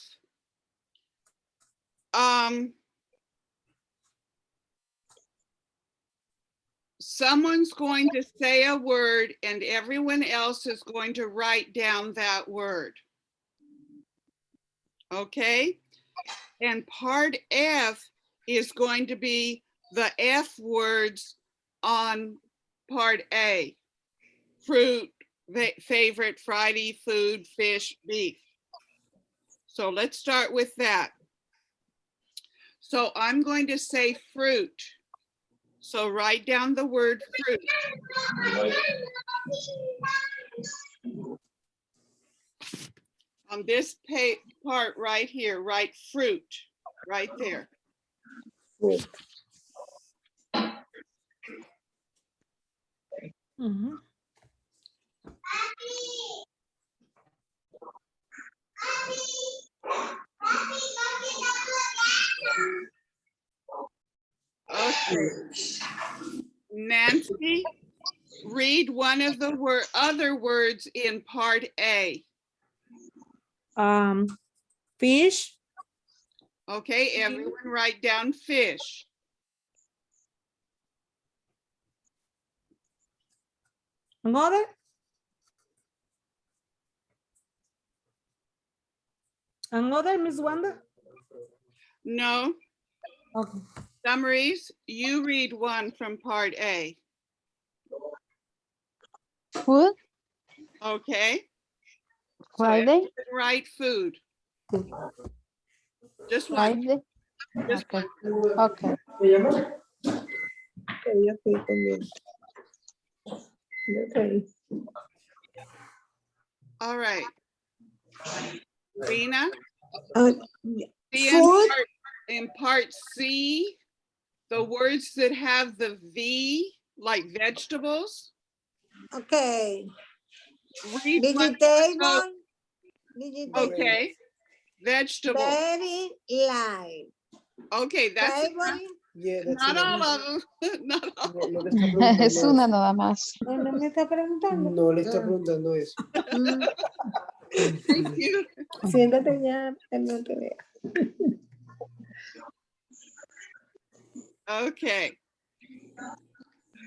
someone's going to say a word and everyone else is going to write down that word. Okay? And part F is going to be the F words on part A. Fruit, favorite, Friday, food, fish, beef. So let's start with that. So I'm going to say fruit. So write down the word fruit. On this part right here, write fruit, right there. Fruit. Mhm. Okay. Nancy, read one of the other words in part A. Fish. Okay, everyone write down fish. Another. Another, Miss Wanda. No, Okay. Summaries, you read one from part A. Food, Okay. So Friday, everyone write food. Just one. Friday. Just Okay, one. okay. Okay. All right. Rena? See Food. in part C, the words that have the V, like vegetables. Okay. Read one. Vegetable. Okay. Vegetable. Very light. Okay, that's Favorite. Yeah, that's not all enough. of them. Not all. No le está preguntando Es una eso. nada más. No me está preguntando. No le está preguntando eso. Thank you. Siéntate ya, que no te vea. Okay.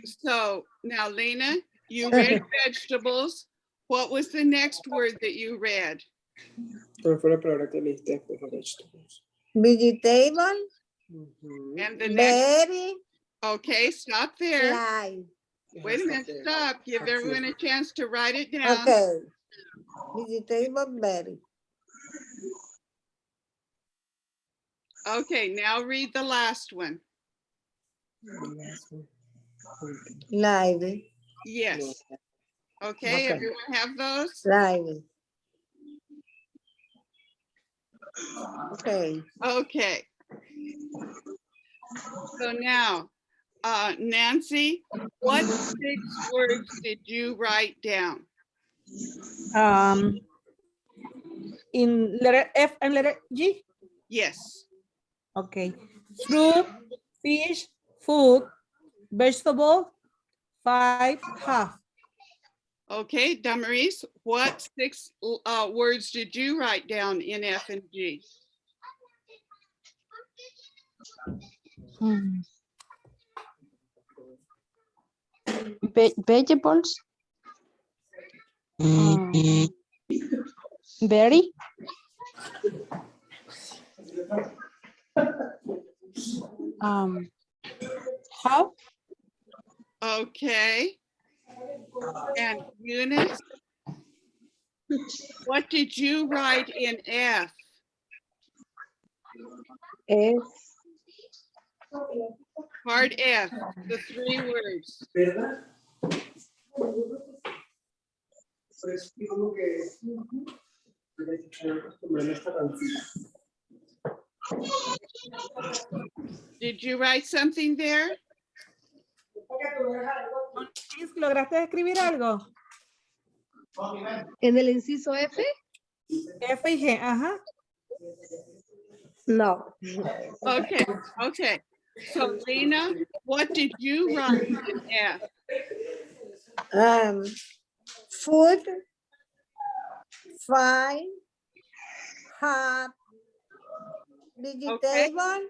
So now, Lena, you read vegetables. What was the next word that you read? ¿Cuál fue la palabra que leíste después de vegetables? Vegetable, Ujú. And the next, berry, okay, stop there. fly. Wait a minute, stop. Give everyone a chance to write it down. Okay. Vegetable, berry. Okay, now read the last one. Live, Yes. Okay, Okay. everyone have those? live. Okay. Okay. So now, Nancy, what 6 words did you write down? In letter F and letter G. Yes. Okay. Fruit, fish, food, vegetable, 5, half. Okay, Damaris, what 6 words did you write down in F and G? Vegetables. Berry. How? Okay. And Eunice, what did you write in F? Es Part F, the 3 words. ¿Verdad? Pues digo que acostumbrarme a esta canción. Did you write something there? ¿Lograste escribir algo? en el inciso F. F y G, ajá. No. Okay, okay. So Lena, what did you write in F? Food, fry, hot, vegetable,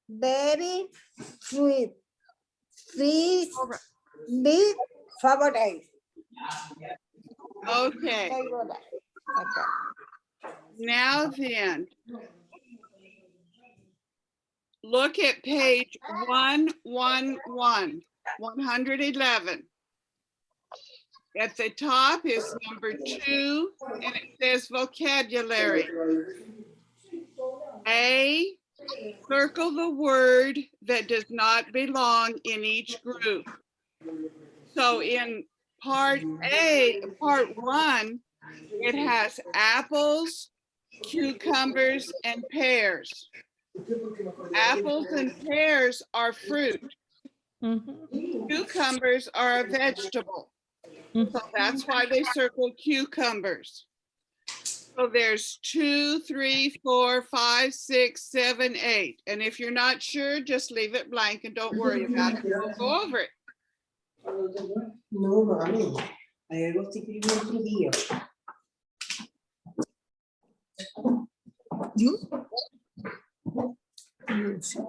berry, fruit, fish, All right. meat, favorite. Okay, Favorite. Okay. now then, look at page 111, 111. At the top is number 2, and it says vocabulary. A, circle the word that does not belong in each group. So in part A, part 1, it has apples, cucumbers, and pears. Apples and pears are fruit. Cucumbers are a vegetable. So that's why they circle cucumbers. So there's 2, 3, 4, 5, 6, 7, 8. And if you're not sure, just leave it blank and don't worry about it. We'll go over it. No, mami. Hay algo que escribí otro día. ¿Yo? No sé.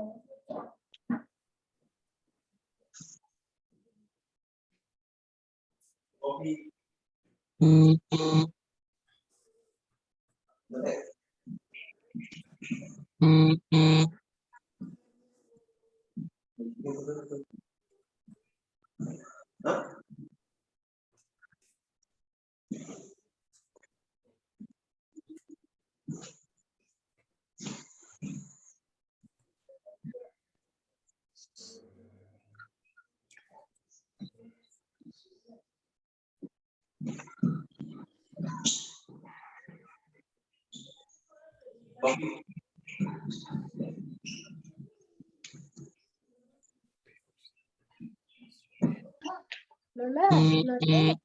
Mamá, mamá,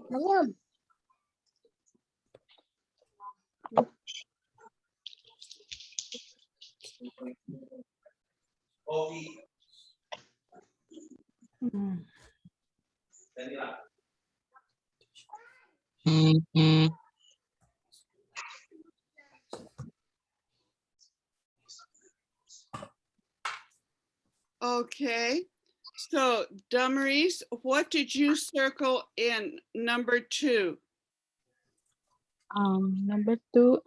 mamá. Okay. So, Damaris, what did you circle in number 2? Number 2,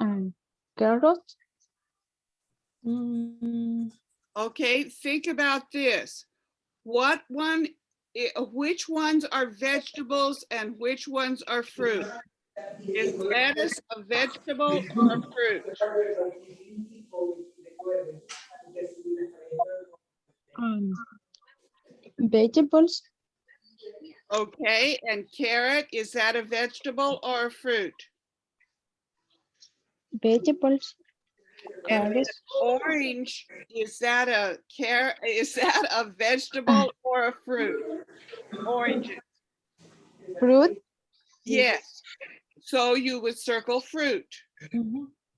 carrots. Okay, think about this. Which ones are vegetables and which ones are fruit? Is lettuce a vegetable or a fruit? Vegetables. Okay, and carrot, is that a vegetable or a fruit? Vegetables. And then Carrots. orange, is that a carrot? Is that a vegetable or a fruit? Oranges. Fruit. Yes. So you would circle fruit.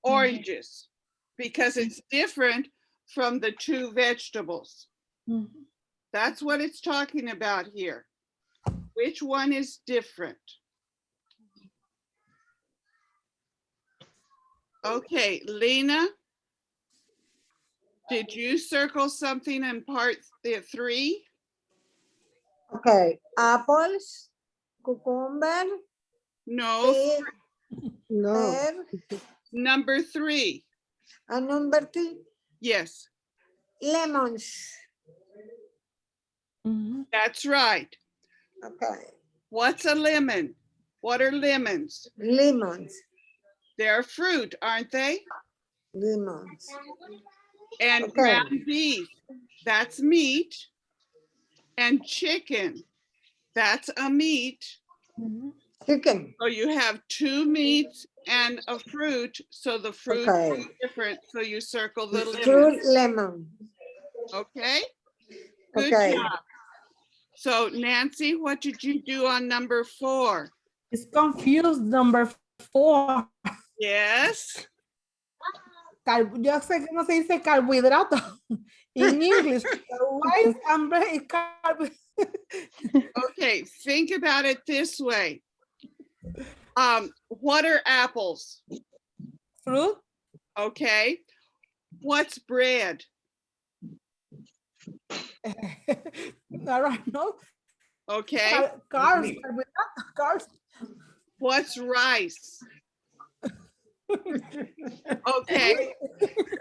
Oranges, because it's different from the 2 vegetables. That's what it's talking about here. Which one is different? Okay, Lena, did you circle something in part 3? Okay, apples, cucumber, No, No. pear, number 3. and number 2, Yes, lemons. that's right. Okay, What's a lemon? What are lemons? lemons, They're fruit, aren't they? lemons. And Okay. ground beef, that's meat. And chicken, that's a meat. Chicken. So you have 2 meats and a fruit. So the fruit Okay. is different. So you circle the lemon. Fruit, lemon. Okay. Good Okay. job. So Nancy, what did you do on number 4? It's confused, number 4. Yes. Yo sé que no se dice carbohidrato in English. Rice and bread is Okay, think about it this way. What are apples? fruit. Okay. What's bread? All right, no. Okay. Carbs, carbs. What's rice? Okay.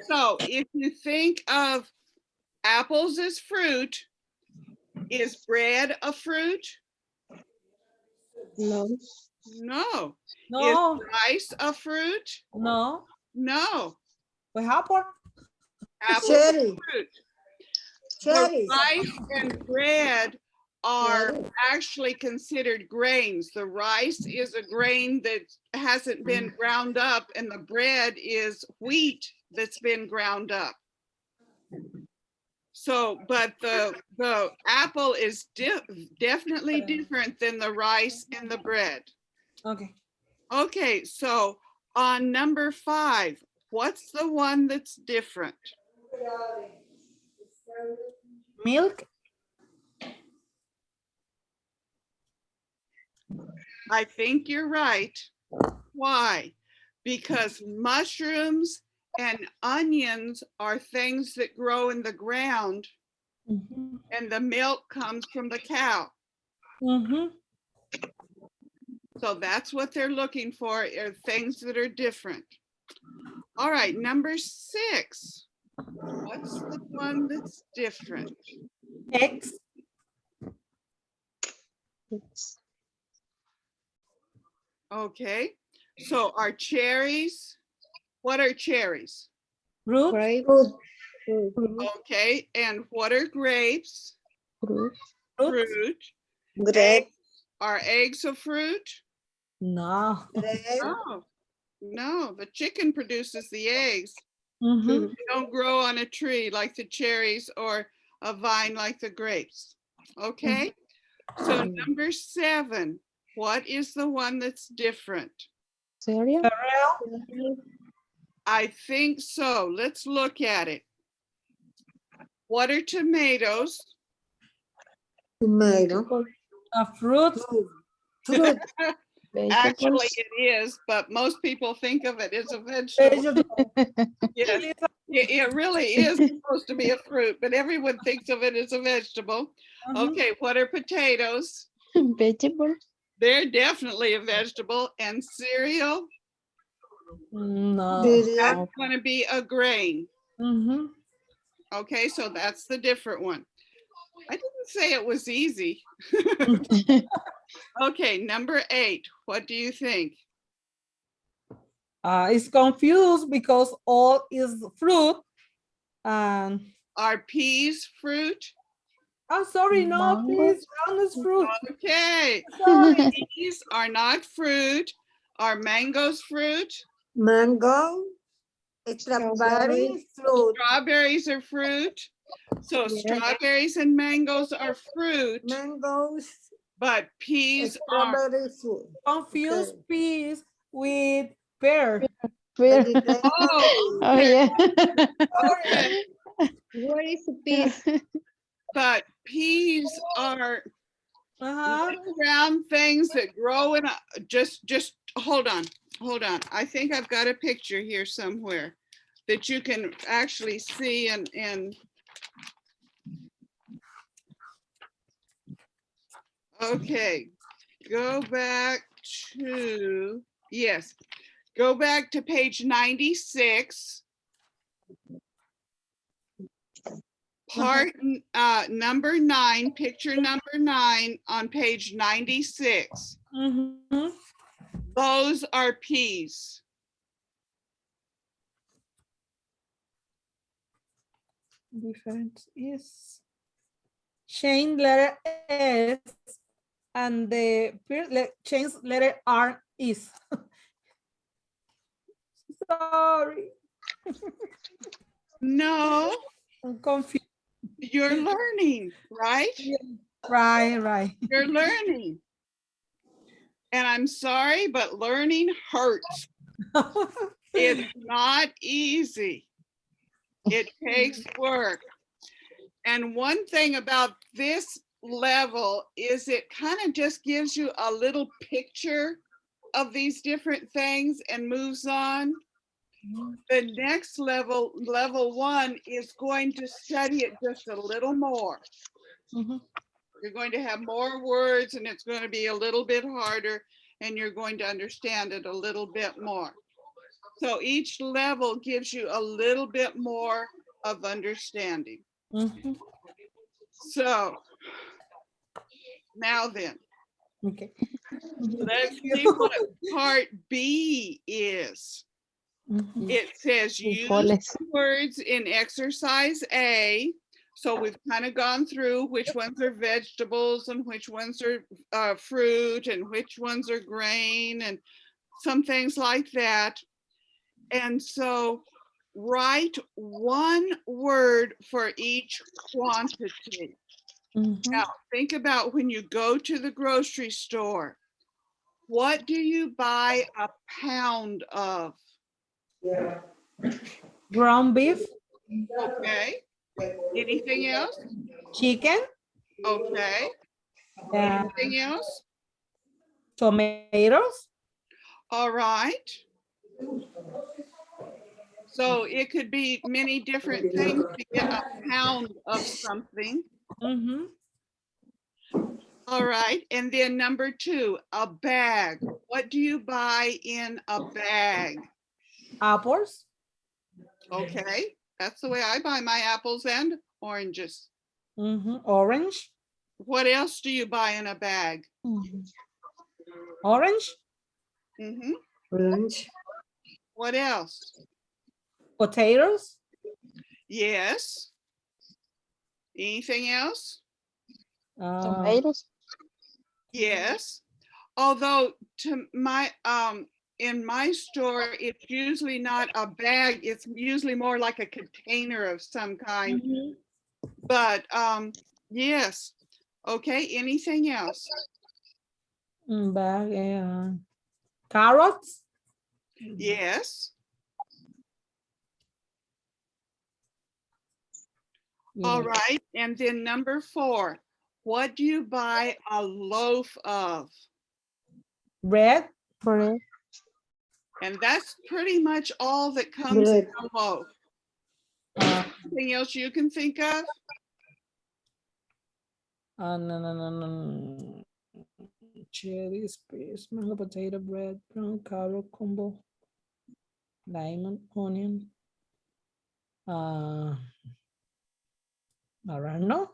So if you think of apples as fruit, is bread a fruit? No. No. No, Is rice a fruit? no. No. Pues apple. Apple Cherry. fruit. Cherry. The rice and bread are Cherry. actually considered grains. The rice is a grain that hasn't been ground up, and the bread is wheat that's been ground up. So, but the apple is definitely different than the rice and the bread. Okay. Okay, so on number 5, what's the one that's different? Milk. I think you're right. Why? Because mushrooms and onions are things that grow in the ground, and the milk comes from the cow. So that's what they're looking for, are things that are different. All right, number 6. What's the one that's different? Eggs. Okay, so are cherries, what are cherries? Fruit. Fruit. Okay, and what are grapes? Fruit. Fruit. Grape. Are eggs a fruit? No. Grape. No, no, the chicken produces the eggs. Mhm. They don't grow on a tree like the cherries or a vine like the grapes. Okay, so number 7, what is the one that's different? Cereal. Cereal. I think so. Let's look at it. What are tomatoes? Tomato. A fruit. Fruit. Actually, Vegetables. it is, but most people think of it as a vegetable. Vegetable. Yes, it really is supposed to be a fruit, but everyone thinks of it as a vegetable. Mhm. Okay, what are potatoes? Vegetable. They're definitely a vegetable. And cereal, No. Diría, that's going to be a grain. Mhm. Okay, so that's the different one. I didn't say it was easy. Okay, number 8. What do you think? It's confused because all is fruit. And Are peas fruit? I'm sorry, no, Mango. please, brown is fruit. Okay, Sorry. peas are not fruit. Are mangoes fruit? mango, strawberry, fruit, Strawberries are fruit. So Yes. strawberries and mangoes are fruit, mangoes, but peas aren't. strawberry fruit. Confuse Okay. peas with pear. Pear. Vegetable. Oh, Oh okay, yeah. okay. Where is the piece? But peas are Uh-huh. little round things that grow in a, just hold on. I think I've got a picture here somewhere that you can actually see and okay, go back to, yes, go back to page 96. Part number 9, picture number 9 on page 96. Mhm. Those are peas. Difference is change letter S and the change letter R is. Sorry, No, I'm confused. you're learning, right? Right. You're learning. And I'm sorry, but learning hurts. It's not easy. It takes work. And one thing about this level is it kind of just gives you a little picture of these different things and moves on. The next level, level 1, is going to study it just a little more. Mhm. You're going to have more words and it's going to be a little bit harder and you're going to understand it a little bit more. So each level gives you a little bit more of understanding. Mhm. So now then, Okay. let's see what part B is. Mhm. It says use Frijoles. words in exercise A. So we've kind of gone through which ones are vegetables and which ones are fruit and which ones are grain and some things like that. And so write one word for each quantity. Mhm. Now think about when you go to the grocery store. What do you buy a pound of? Ground beef, Okay. Anything else? chicken, Okay. Anything else? tomatoes. All right. So it could be many different things to get a pound of something. Mhm. All right. And then number 2, a bag. What do you buy in a bag? Apples, Okay. That's the way I buy my apples and oranges. orange, What else do you buy in a bag? orange, Mhm. Orange, What else? potatoes, Yes. Anything else? Tomatoes. Yes. Although to my in my store, it's usually not a bag, it's usually more like a container of some kind. But yes. Okay, anything else? bag, carrots, Yes. All yeah. right. And then number 4, what do you buy a loaf of? Bread. bread, And that's pretty much all that comes in Bread. a loaf. Uh, Anything else you can think of? no. Cherry, space, mango, potato, bread, brown, carrot, combo, lemon, onion. Arano.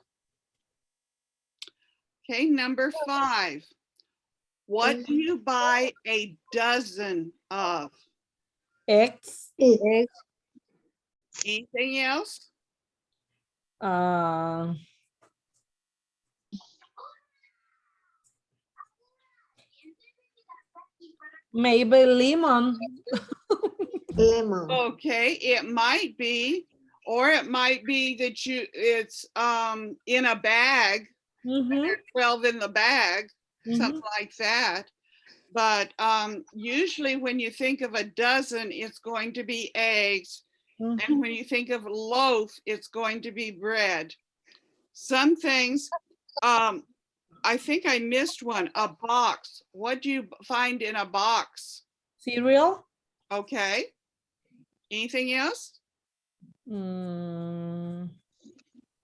Okay, number 5. What do you buy a dozen of? Eggs. Eggs. Anything else? Maybe lemon. Lemon. Okay, it might be, or it might be that it's in a bag, Mhm, 12 in the bag, mhm. something like that. But usually when you think of a dozen, it's going to be eggs. Mhm. And when you think of loaf, it's going to be bread. Some things, I think I missed one, a box. What do you find in a box? Cereal. Okay. Anything else?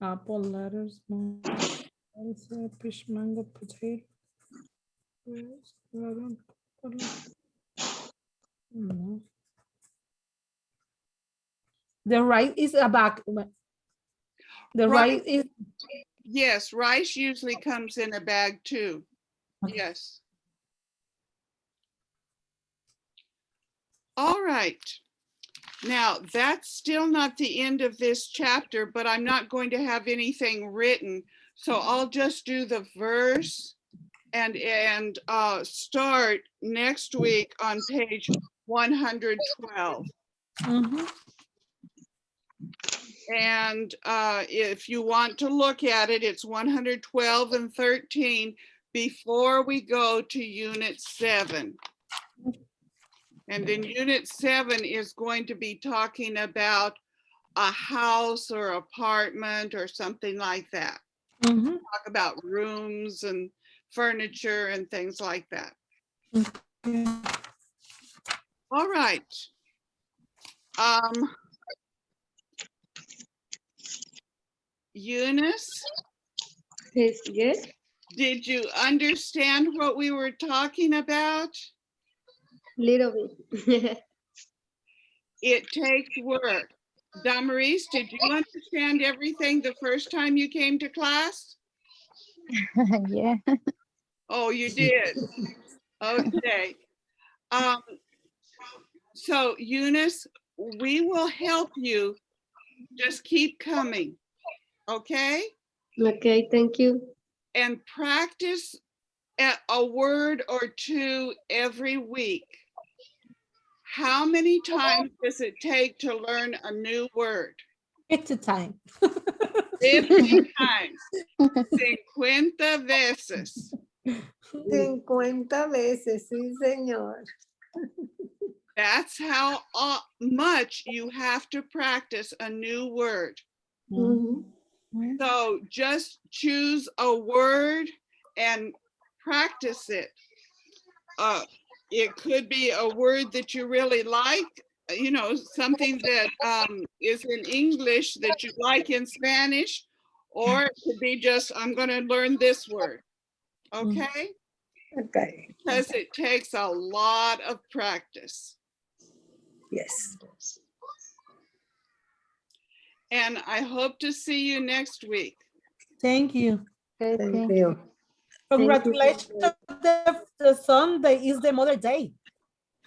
Apple, lettuce, fish, mango, potato. Rice, water, no. The rice is a bag. The rice is Yes, rice usually comes in a bag too. Yes. All right. Now, that's still not the end of this chapter, but I'm not going to have anything written. So I'll just do the verse and start next week on page 112. Mhm. And if you want to look at it, it's 112 and 13 before we go to unit 7. And then unit 7 is going to be talking about a house or apartment or something like that. Mhm. Talk about rooms and furniture and things like that. All right. Eunice, Yes. did you understand what we were talking about? Little bit. It takes work. Damaris, did you understand everything the first time you came to class? yeah, Oh, you did. Okay. So Eunice, we will help you. Just keep coming. Okay? Okay, thank you. And practice a word or two every week. How many times does it take to learn a new word? It's a time. 50 times. 50 veces. 50 veces, sí, señor. That's how much you have to practice a new word. Mhm. So just choose a word and practice it. It could be a word that you really like, you know, something that is in English that you like in Spanish, or it could be just, I'm going to learn this word. Okay? Okay. Because it takes a lot of practice. Yes. And I hope to see you next week. Thank you. Okay, Thank you. Congratulations. The Sunday is the Mother Day.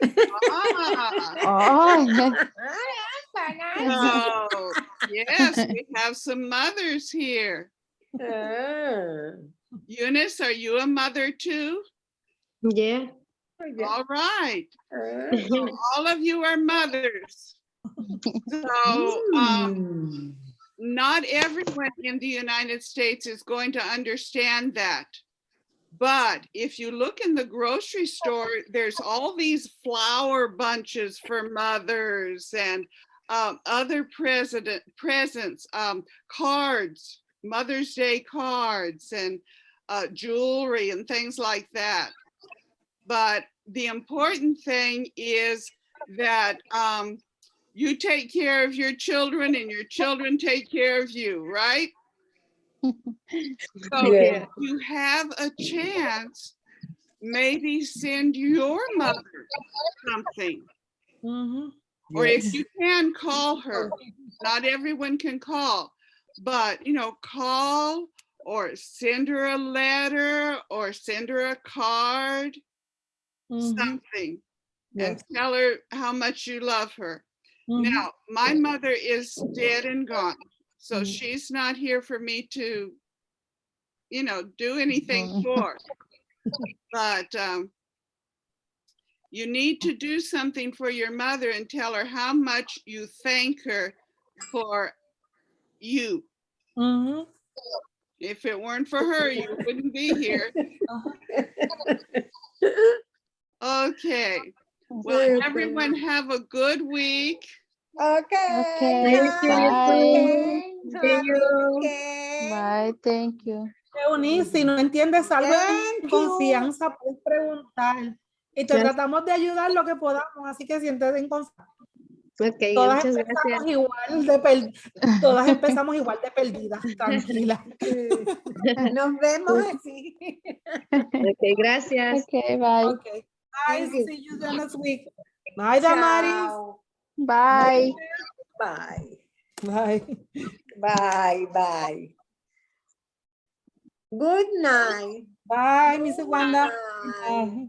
Ah, oh, oh, yes, we have some mothers here. Eunice, are you a mother too? Yeah. All right. So all of you are mothers. So not everyone in the United States is going to understand that. But if you look in the grocery store, there's all these flower bunches for mothers and other presents, cards, Mother's Day cards and jewelry and things like that. But the important thing is that you take care of your children and your children take care of you, right? So Yeah. if you have a chance, maybe send your mother something. Or if you can, call her. Not everyone can call, but you know, call or send her a letter or send her a card, something, and Yes. tell her how much you love her. Now, my mother is dead and gone, so she's not here for me to, you know, do anything for. But you need to do something for your mother and tell her how much you thank her for you. If it weren't for her, you wouldn't be here. Okay. Well, everyone have a good week. Okay. Okay, bye. See you. Bye, thank you. Eunice, si no entiendes algo Thank en you. confianza, puedes preguntar. Y te Yes. tratamos de ayudar lo que podamos, así que siéntete en confianza. Ok, Todas muchas empezamos gracias. igual de todas empezamos igual de perdidas, tranquila. Nos vemos así. Ok, gracias. Okay, bye. Okay. Bye, Thank you. see you the next week. Bye, Damaris. Chao. Bye. Bye. Bye. Bye. Bye. Good night. Bye, Miss Wanda. Bye. Bye.